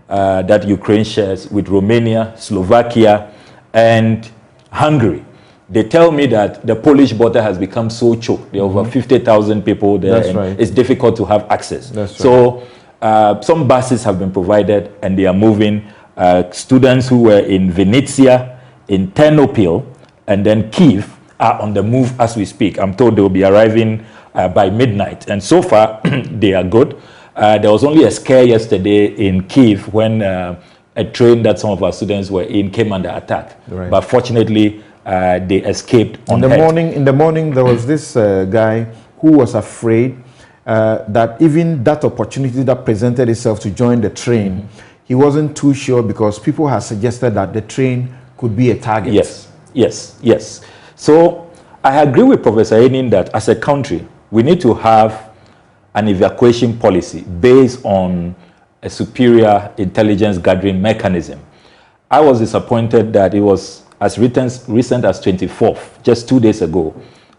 Speaker 8: that Ukraine shares with Romania, Slovakia, and Hungary. They tell me that the Polish border has become so choked. There are over 50,000 people there.
Speaker 7: That's
Speaker 8: and
Speaker 7: right.
Speaker 8: It's difficult to have access.
Speaker 7: That's right.
Speaker 8: So some buses have been provided and they are moving. Students who were in Vinnytsia, in Ternopil, and then Kyiv are on the move as we speak. I'm told they will be arriving by midnight. And so far, they are good. There was only a scare yesterday in Kyiv when a train that some of our students were in came under attack.
Speaker 7: Right.
Speaker 8: But fortunately, they escaped
Speaker 7: In the morning, there was this guy who was afraid that even that opportunity that presented itself to join the train, he wasn't too sure because people had suggested that the train could be a target.
Speaker 8: Yes. So I agree with Professor Enin that as a country, we need to have an evacuation policy based on a superior intelligence gathering mechanism. I was disappointed that it was as recent as 24th, just 2 days ago,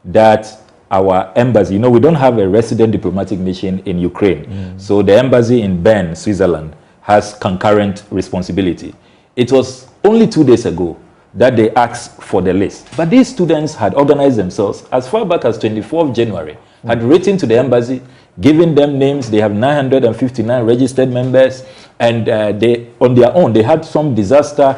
Speaker 8: that our embassy, we don't have a resident diplomatic mission in Ukraine. So the embassy in Bern, Switzerland, has concurrent responsibility. It was only 2 days ago that they asked for the list. But these students had organized themselves as far back as 24th January, had written to the embassy, giving them names. They have 959 registered members, and they, on their own, they had some disaster,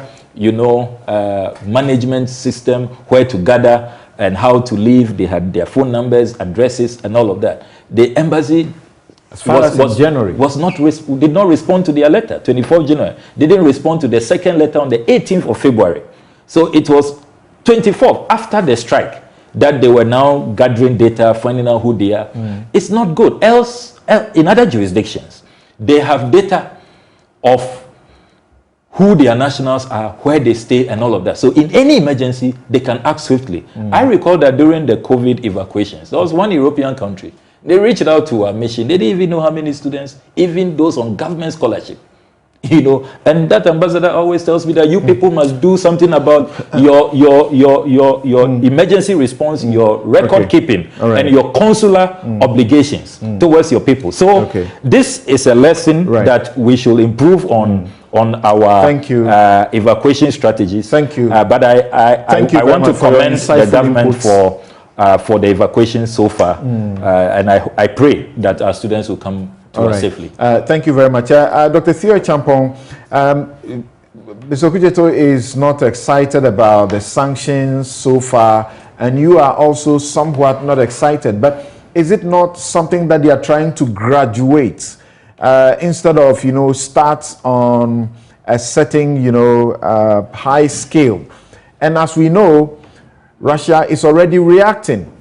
Speaker 8: management system, where to gather and how to leave. They had their phone numbers, addresses, and all of that. The embassy did not respond to their letter, 24th January. They didn't respond to the second letter on the 18th of February. So it was 24th, after the strike, that they were now gathering data, finding out who they are. It's not good. Else, in other jurisdictions, they have data of who their nationals are, where they stay, and all of that. So in any emergency, they can act swiftly. I recall that during the COVID evacuations, there was one European country. They reached out to our mission. They didn't even know how many students, even those on government scholarship. And that ambassador always tells me that you people must do something about your emergency response, your record keeping, and your consular obligations towards your people. So this is a lesson that we should improve on our evacuation strategies.
Speaker 7: Thank you.
Speaker 8: But I want to commend the government for the evacuation so far, and I pray that our students will come to us safely.
Speaker 7: Thank you very much. Dr. Theo Champong, Mr. Okujeto is not excited about the sanctions so far, and you are also somewhat not excited, but is it not something that they are trying to graduate instead of, start on a setting, high scale? And as we know, Russia is already reacting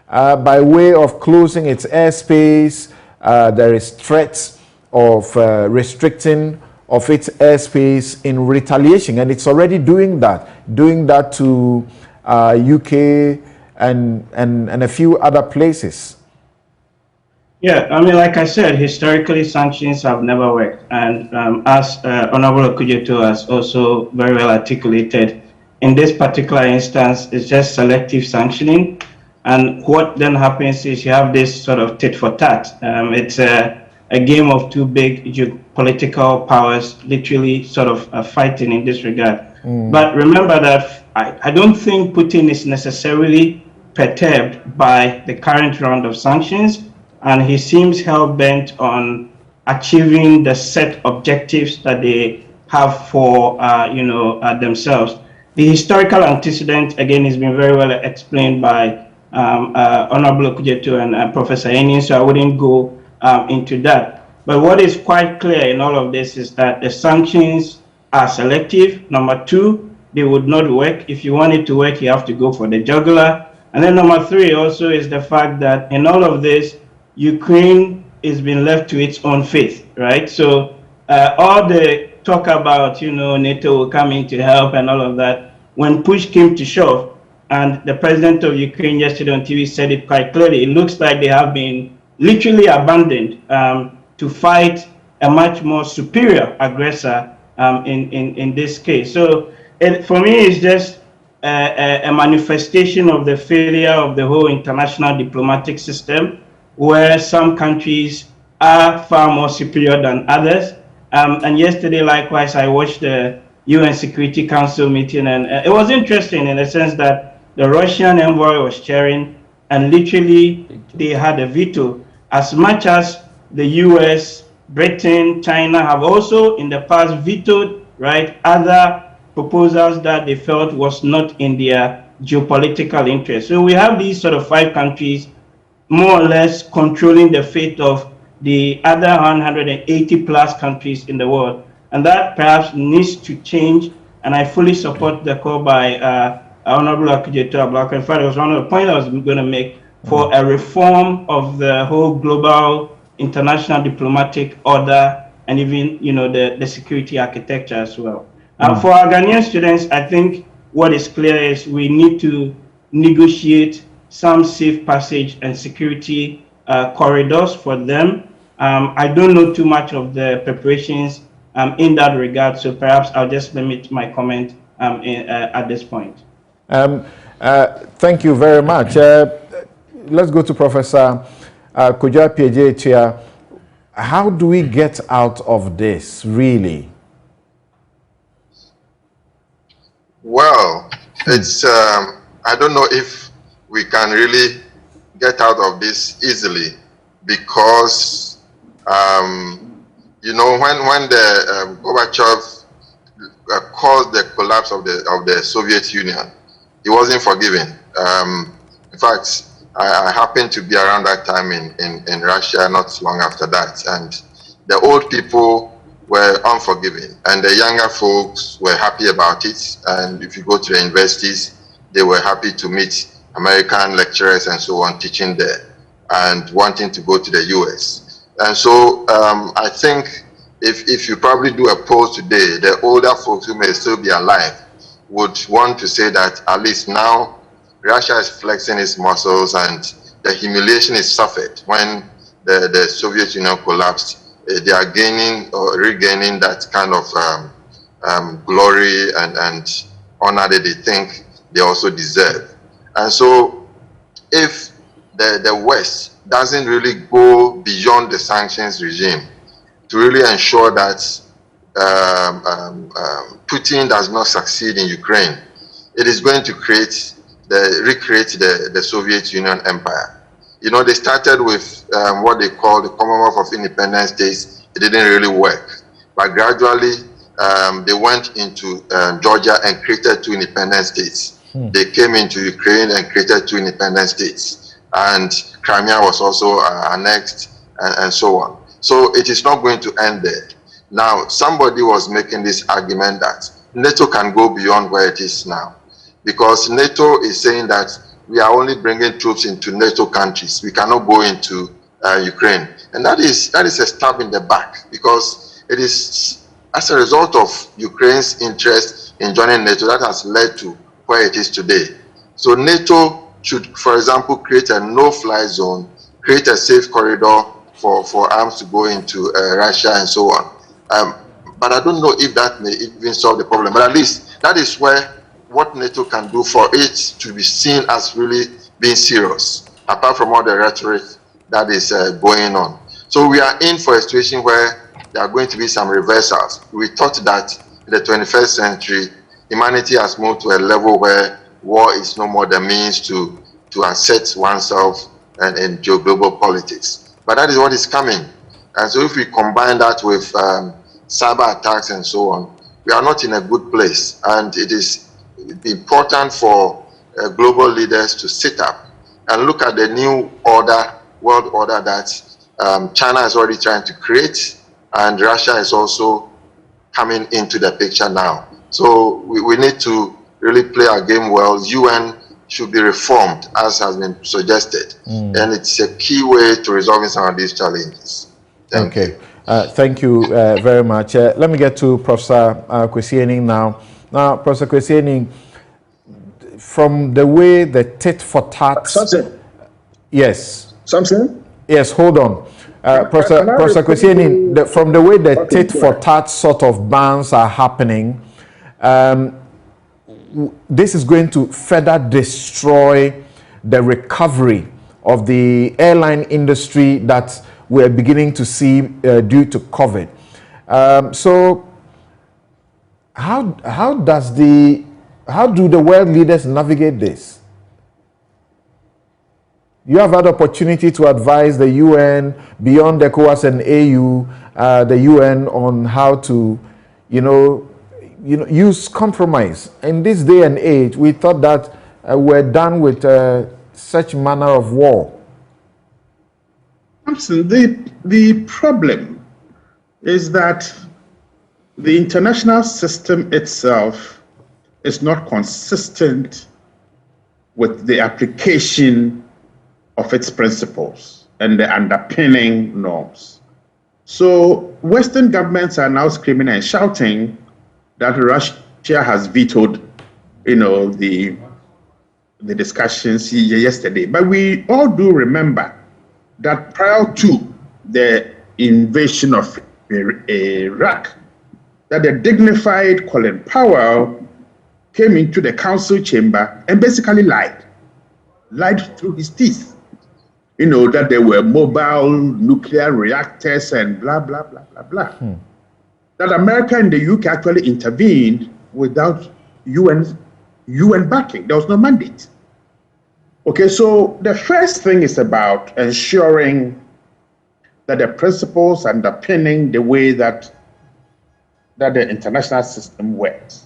Speaker 7: by way of closing its airspace. There is threats of restricting of its airspace in retaliation, and it's already doing that to UK and a few other places.
Speaker 10: Yeah, like I said, historically sanctions have never worked, and as Honorable Okujeto has also very well articulated, in this particular instance, it's just selective sanctioning. And what then happens is you have this sort of tit for tat. It's a game of two big geopolitical powers literally sort of fighting in this regard. But remember that I don't think Putin is necessarily perturbed by the current round of sanctions, and he seems hell-bent on achieving the set objectives that they have for themselves. The historical antecedent, again, has been very well explained by Honorable Okujeto and Professor Enin, so I wouldn't go into that. But what is quite clear in all of this is that the sanctions are selective. Number two, they would not work. If you want it to work, you have to go for the jugular. And then number three also is the fact that in all of this, Ukraine is being left to its own fate, right? So all the talk about, NATO will come in to help and all of that, when push came to shove, and the president of Ukraine yesterday on TV said it quite clearly, it looks like they have been literally abandoned to fight a much more superior aggressor in this case. So for me, it's just a manifestation of the failure of the whole international diplomatic system, where some countries are far more superior than others. And yesterday, likewise, I watched the UN Security Council meeting, and it was interesting in the sense that the Russian envoy was chairing, and literally they had a veto, as much as the US, Britain, China have also in the past vetoed, right, other proposals that they felt was not in their geopolitical interest. So we have these sort of 5 countries more or less controlling the fate of the other 180 plus countries in the world. And that perhaps needs to change. And I fully support the call by Honorable Akujeto Ablaka. In fact, it was one of the points I was going to make for a reform of the whole global international diplomatic order and even, the security architecture as well. For our Ghanaian students, I think what is clear is we need to negotiate some safe passage and security corridors for them. I don't know too much of the preparations in that regard, so perhaps I'll just limit my comment at this point.
Speaker 7: Thank you very much. Let's go to Professor Kojo Appiah-Etua. How do we get out of this, really?
Speaker 9: Well, it's, I don't know if we can really get out of this easily, because, when the Gorbachev caused the collapse of the Soviet Union, he wasn't forgiven. In fact, I happened to be around that time in Russia not long after that, and the old people were unforgiving, and the younger folks were happy about it. And if you go to the universities, they were happy to meet American lecturers and so on teaching there and wanting to go to the US. And so I think if you probably do a poll today, the older folks who may still be alive would want to say that at least now Russia is flexing its muscles, and the humiliation is suffered when the Soviet Union collapsed. They are gaining or regaining that kind of glory and honor that they think they also deserve. And so if the West doesn't really go beyond the sanctions regime to really ensure that Putin does not succeed in Ukraine, it is going to recreate the Soviet Union empire. They started with what they call the Commonwealth of Independent States. It didn't really work. But gradually, they went into Georgia and created 2 independent states. They came into Ukraine and created 2 independent states. And Crimea was also annexed and so on. So it is not going to end there. Now, somebody was making this argument that NATO can go beyond where it is now, because NATO is saying that we are only bringing troops into NATO countries. We cannot go into Ukraine. And that is a stab in the back, because it is as a result of Ukraine's interest in joining NATO that has led to where it is today. So NATO should, for example, create a no-fly zone, create a safe corridor for arms to go into Russia and so on. But I don't know if that may even solve the problem. But at least that is what NATO can do for it to be seen as really being serious, apart from all the rhetoric that is going on. So we are in for a situation where there are going to be some reversals. We thought that in the 21st century, humanity has moved to a level where war is no more the means to assert oneself in global politics. But that is what is coming. And so if we combine that with cyber attacks and so on, we are not in a good place. And it is important for global leaders to sit up and look at the new world order that China is already trying to create, and Russia is also coming into the picture now. So we need to really play our game well. UN should be reformed, as has been suggested. And it's a key way to resolving some of these challenges. Thank you.
Speaker 7: Thank you very much. Let me get to Professor Kwesi Ening now. Now, Professor Kwesi Ening, from the way the tit for tat...
Speaker 14: Something?
Speaker 7: Yes.
Speaker 14: Something?
Speaker 7: Yes, hold on. Professor Kwesi Ening, from the way the tit for tat sort of bans are happening, this is going to further destroy the recovery of the airline industry that we're beginning to see due to COVID. So how do the world leaders navigate this? You have had opportunity to advise the UN beyond ECOWAS and AU, the UN, on how to, use compromise. In this day and age, we thought that we're done with such manner of war.
Speaker 11: The problem is that the international system itself is not consistent with the application of its principles and the underpinning norms. So Western governments are now screaming and shouting that Russia has vetoed, the discussions yesterday. But we all do remember that prior to the invasion of Iraq, that the dignified Colin Powell came into the council chamber and basically lied through his teeth. That there were mobile nuclear reactors and blah, blah, blah, blah, blah. That America and the UK actually intervened without UN backing. There was no mandate. Okay, so the first thing is about ensuring that the principles underpinning the way that the international system works,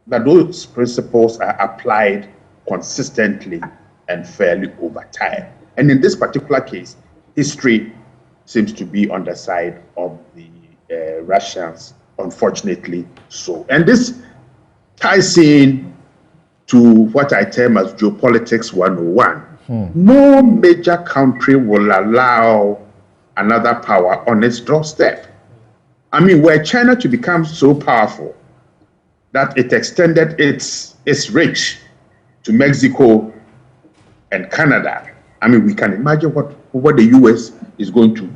Speaker 11: that those principles are applied consistently and fairly over time. And in this particular case, history seems to be on the side of the Russians, unfortunately so. And this ties in to what I term as Geopolitics 101. No major country will allow another power on its doorstep. I mean, were China to become so powerful that it extended its reach to Mexico and Canada, I mean, we can imagine what the US is going to.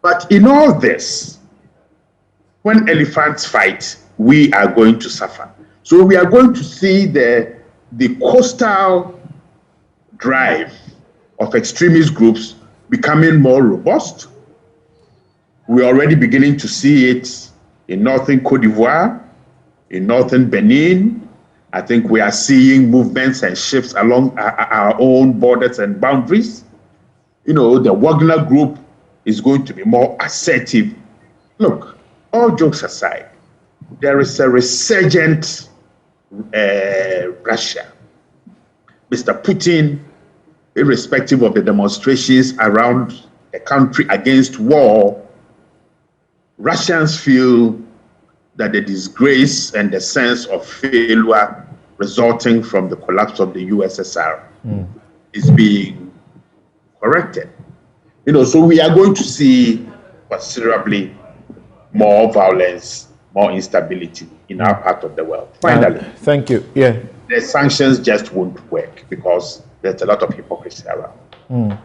Speaker 11: But in all this, when elephants fight, we are going to suffer. So we are going to see the coastal drive of extremist groups becoming more robust. We're already beginning to see it in northern Cote d'Ivoire, in northern Benin. I think we are seeing movements and shifts along our own borders and boundaries. The Wagner group is going to be more assertive. Look, all jokes aside, there is a resurgent Russia. Mr. Putin, irrespective of the demonstrations around the country against war, Russians feel that the disgrace and the sense of failure resulting from the collapse of the USSR is being corrected. So we are going to see considerably more violence, more instability in our part of the world. Finally,
Speaker 7: thank you. Yeah,
Speaker 11: the sanctions just won't work because there's a lot of hypocrisy around.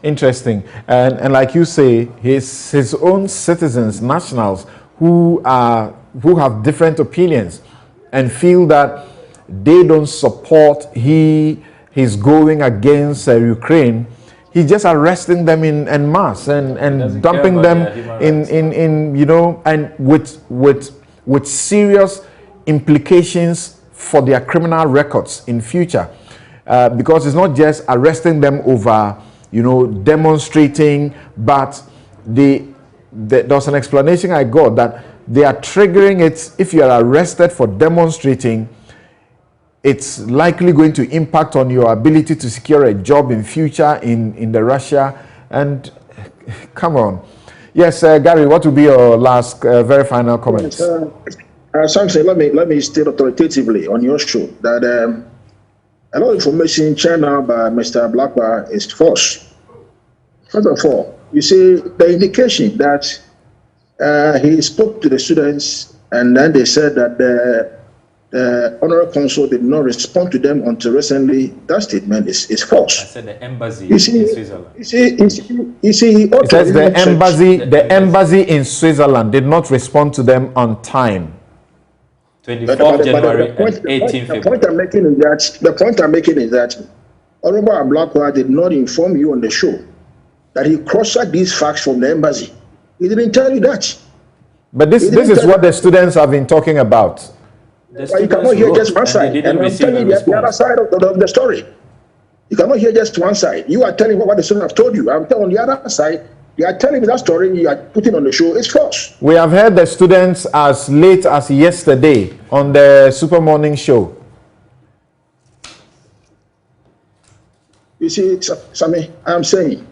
Speaker 7: Interesting. And like you say, his own citizens, nationals, who have different opinions and feel that they don't support he's going against Ukraine, he's just arresting them en masse and dumping them in and with serious implications for their criminal records in future, because it's not just arresting them over demonstrating, but there was an explanation I got that they are triggering it. If you are arrested for demonstrating, it's likely going to impact on your ability to secure a job in future in the Russia. And come on, Yes, Gary, what will be your last, very final comments?
Speaker 14: Something, let me state authoritatively on your show that a lot of information shared now by Mr. Blackwell is false. First of all, you see the indication that he spoke to the students and then they said that the honorary consul did not respond to them until recently. That statement is false.
Speaker 8: I said the embassy
Speaker 14: in
Speaker 8: Switzerland.
Speaker 14: You see,
Speaker 7: It says the embassy in Switzerland did not respond to them on time.
Speaker 8: 24th January and 18th February.
Speaker 14: The point I'm making is that Honorable Blackwell did not inform you on the show that he cross-checked these facts from the embassy. He didn't tell you that.
Speaker 7: But this is what the students have been talking about.
Speaker 14: You cannot hear just one side. And I'm telling you the other side of the story. You cannot hear just one side. You are telling what the students have told you. I'm telling on the other side, you are telling me that story you are putting on the show is false.
Speaker 7: We have heard the students as late as yesterday on the Super Morning Show.
Speaker 14: You see, Sammy, I'm saying,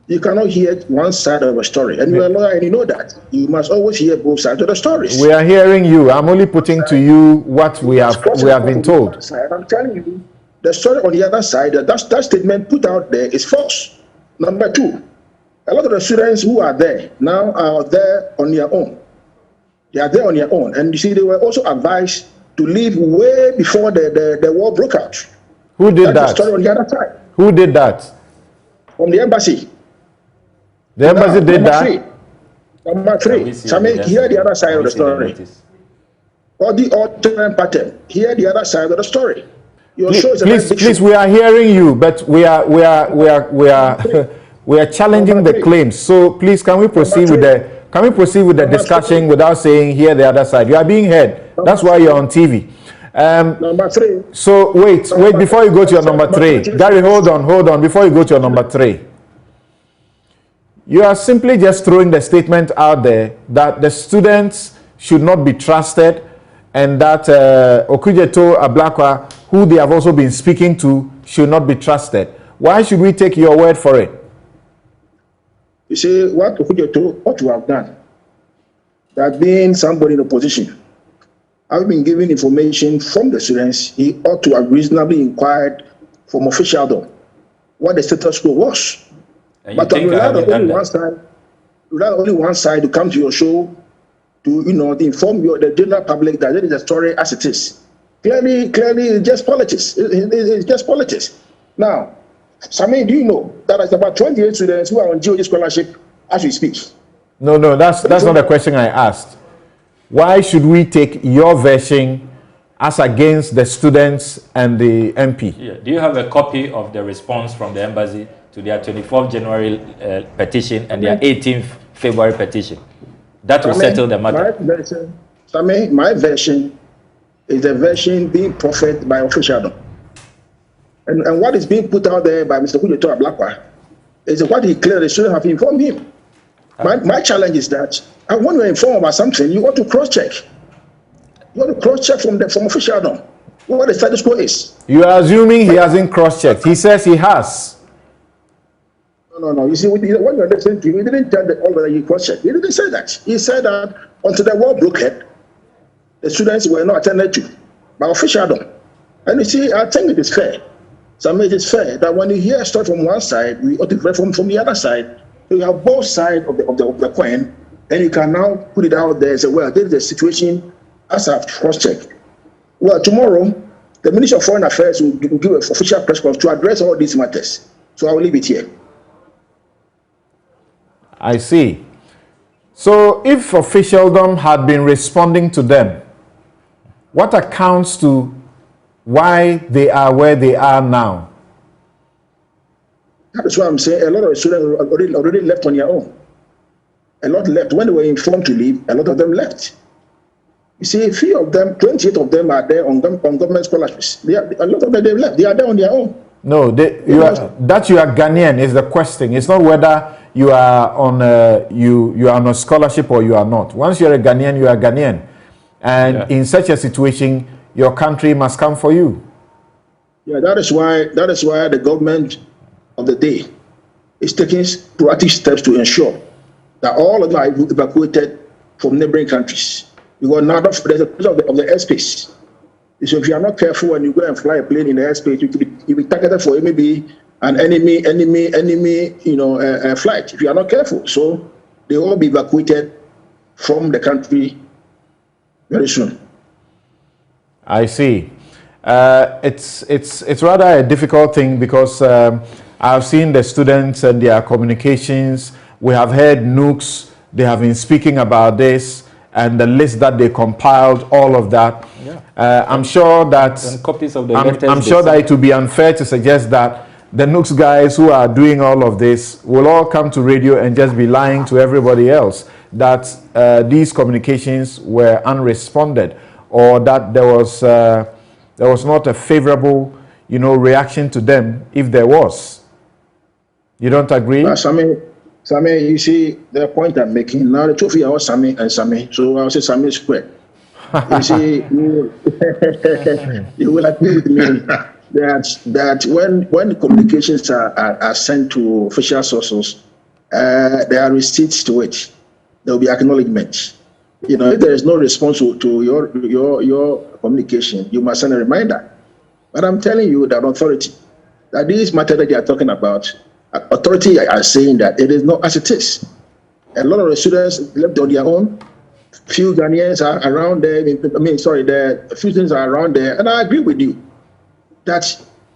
Speaker 14: you cannot hear one side of a story. And you're a lawyer and you know that. You must always hear both sides of the stories.
Speaker 7: We are hearing you. I'm only putting to you what we have been told.
Speaker 14: I'm telling you, the story on the other side, that statement put out there is false. Number two, a lot of the students who are there now are there on their own. They are there on their own. And you see, they were also advised to leave way before the war broke out.
Speaker 7: Who did that?
Speaker 14: That's the story on the other side.
Speaker 7: Who did that?
Speaker 14: From the embassy.
Speaker 7: The embassy did that?
Speaker 14: Number three, Sammy, hear the other side of the story. Or the alternate pattern, hear the other side of the story. Your show is
Speaker 7: please, we are hearing you, but we are we are challenging the claims. So please, can we proceed with the discussion without saying hear the other side? You are being heard. That's why you're on TV.
Speaker 14: Number three.
Speaker 7: So wait before you go to your number three. Gary, hold on before you go to your number three. You are simply just throwing the statement out there that the students should not be trusted and that Okujeto Ablakwa, who they have also been speaking to, should not be trusted. Why should we take your word for it?
Speaker 14: You see, what Okujeto ought to have done, that being somebody in opposition, having been given information from the students, he ought to have reasonably inquired from officialdom what the status quo was. But to rely on only one side to come to your show to to inform the general public that it is a story as it is. Clearly, it's just politics. It's just politics. Now, Sammy, do you know that there's about 28 students who are on GOG scholarship as we speak?
Speaker 7: No, that's not the question I asked. Why should we take your version as against the students and the MP?
Speaker 8: Yeah. Do you have a copy of the response from the embassy to their 24th January petition and their 18th February petition? That will settle the matter.
Speaker 14: My version is the version being proffered by officialdom. And what is being put out there by Mr. Okujeto Ablakwa is what he clearly should have informed him. My challenge is that when you're informed about something, you want to cross-check. You want to cross-check from officialdom what the status quo is.
Speaker 7: You are assuming he hasn't cross-checked. He says he has.
Speaker 14: No. You see, when you're listening to him, he didn't tell all that he cross-checked. He didn't say that. He said that until the war broke out, the students were not attended to by officialdom. And you see, I think it is fair. So it is fair that when you hear a story from one side, we ought to hear from the other side. So you have both sides of the coin, and you can now put it out there and say, well, this is the situation as I've cross-checked. Well, tomorrow, the Minister of Foreign Affairs will give an official press conference to address all these matters. So I will leave it here.
Speaker 7: I see. So if officialdom had been responding to them, what accounts to why they are where they are now?
Speaker 14: That's why I'm saying a lot of the students already left on their own. A lot left. When they were informed to leave, a lot of them left. You see, a few of them, 28 of them are there on government scholarships. A lot of them, they've left. They are there on their own.
Speaker 7: No, you are Ghanaian is the question. It's not whether you are on you are on a scholarship or you are not. Once you're a Ghanaian, you are Ghanaian. And in such a situation, your country must come for you.
Speaker 14: Yeah, that is why the government of the day is taking proactive steps to ensure that all of them are evacuated from neighboring countries. Because now there's a question of the airspace. So if you are not careful when you go and fly a plane in the airspace, you'll be targeted for maybe an enemy, flight. If you are not careful, so they will all be evacuated from the country very soon.
Speaker 7: I see. It's rather a difficult thing because I've seen the students and their communications. We have heard nukes. They have been speaking about this and the list that they compiled, all of that. Yeah. I'm sure that
Speaker 8: and copies of the
Speaker 7: I'm sure that it would be unfair to suggest that the nukes guys who are doing all of this will all come to radio and just be lying to everybody else that these communications were unresponded, or that there was not a favorable, reaction to them, if there was. You don't agree?
Speaker 14: Sami, you see the point I'm making. Now the two of you are Sami and Sami, so I'll say Sami square. You see, you will agree with me that when communications are sent to official sources, there are receipts to it. There will be acknowledgement. If there is no response to your communication, you must send a reminder. But I'm telling you that authority, that this matter that they are talking about, authority are saying that it is not as it is. A lot of the students left on their own. Few Ghanaians are around there. A few things are around there. And I agree with you that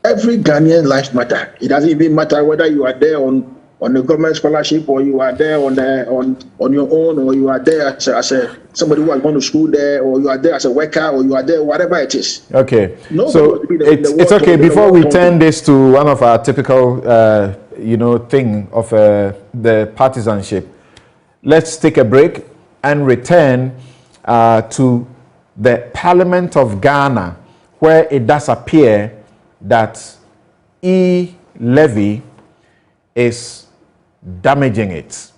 Speaker 14: every Ghanaian life matter. It doesn't even matter whether you are there on a government scholarship, or you are there on your own, or you are there as somebody who has gone to school there, or you are there as a worker, or you are there, whatever it is.
Speaker 7: Okay. So it's okay. Before we turn this to one of our typical, thing of the partisanship, let's take a break and return to the Parliament of Ghana, where it does appear that e-levy is damaging it.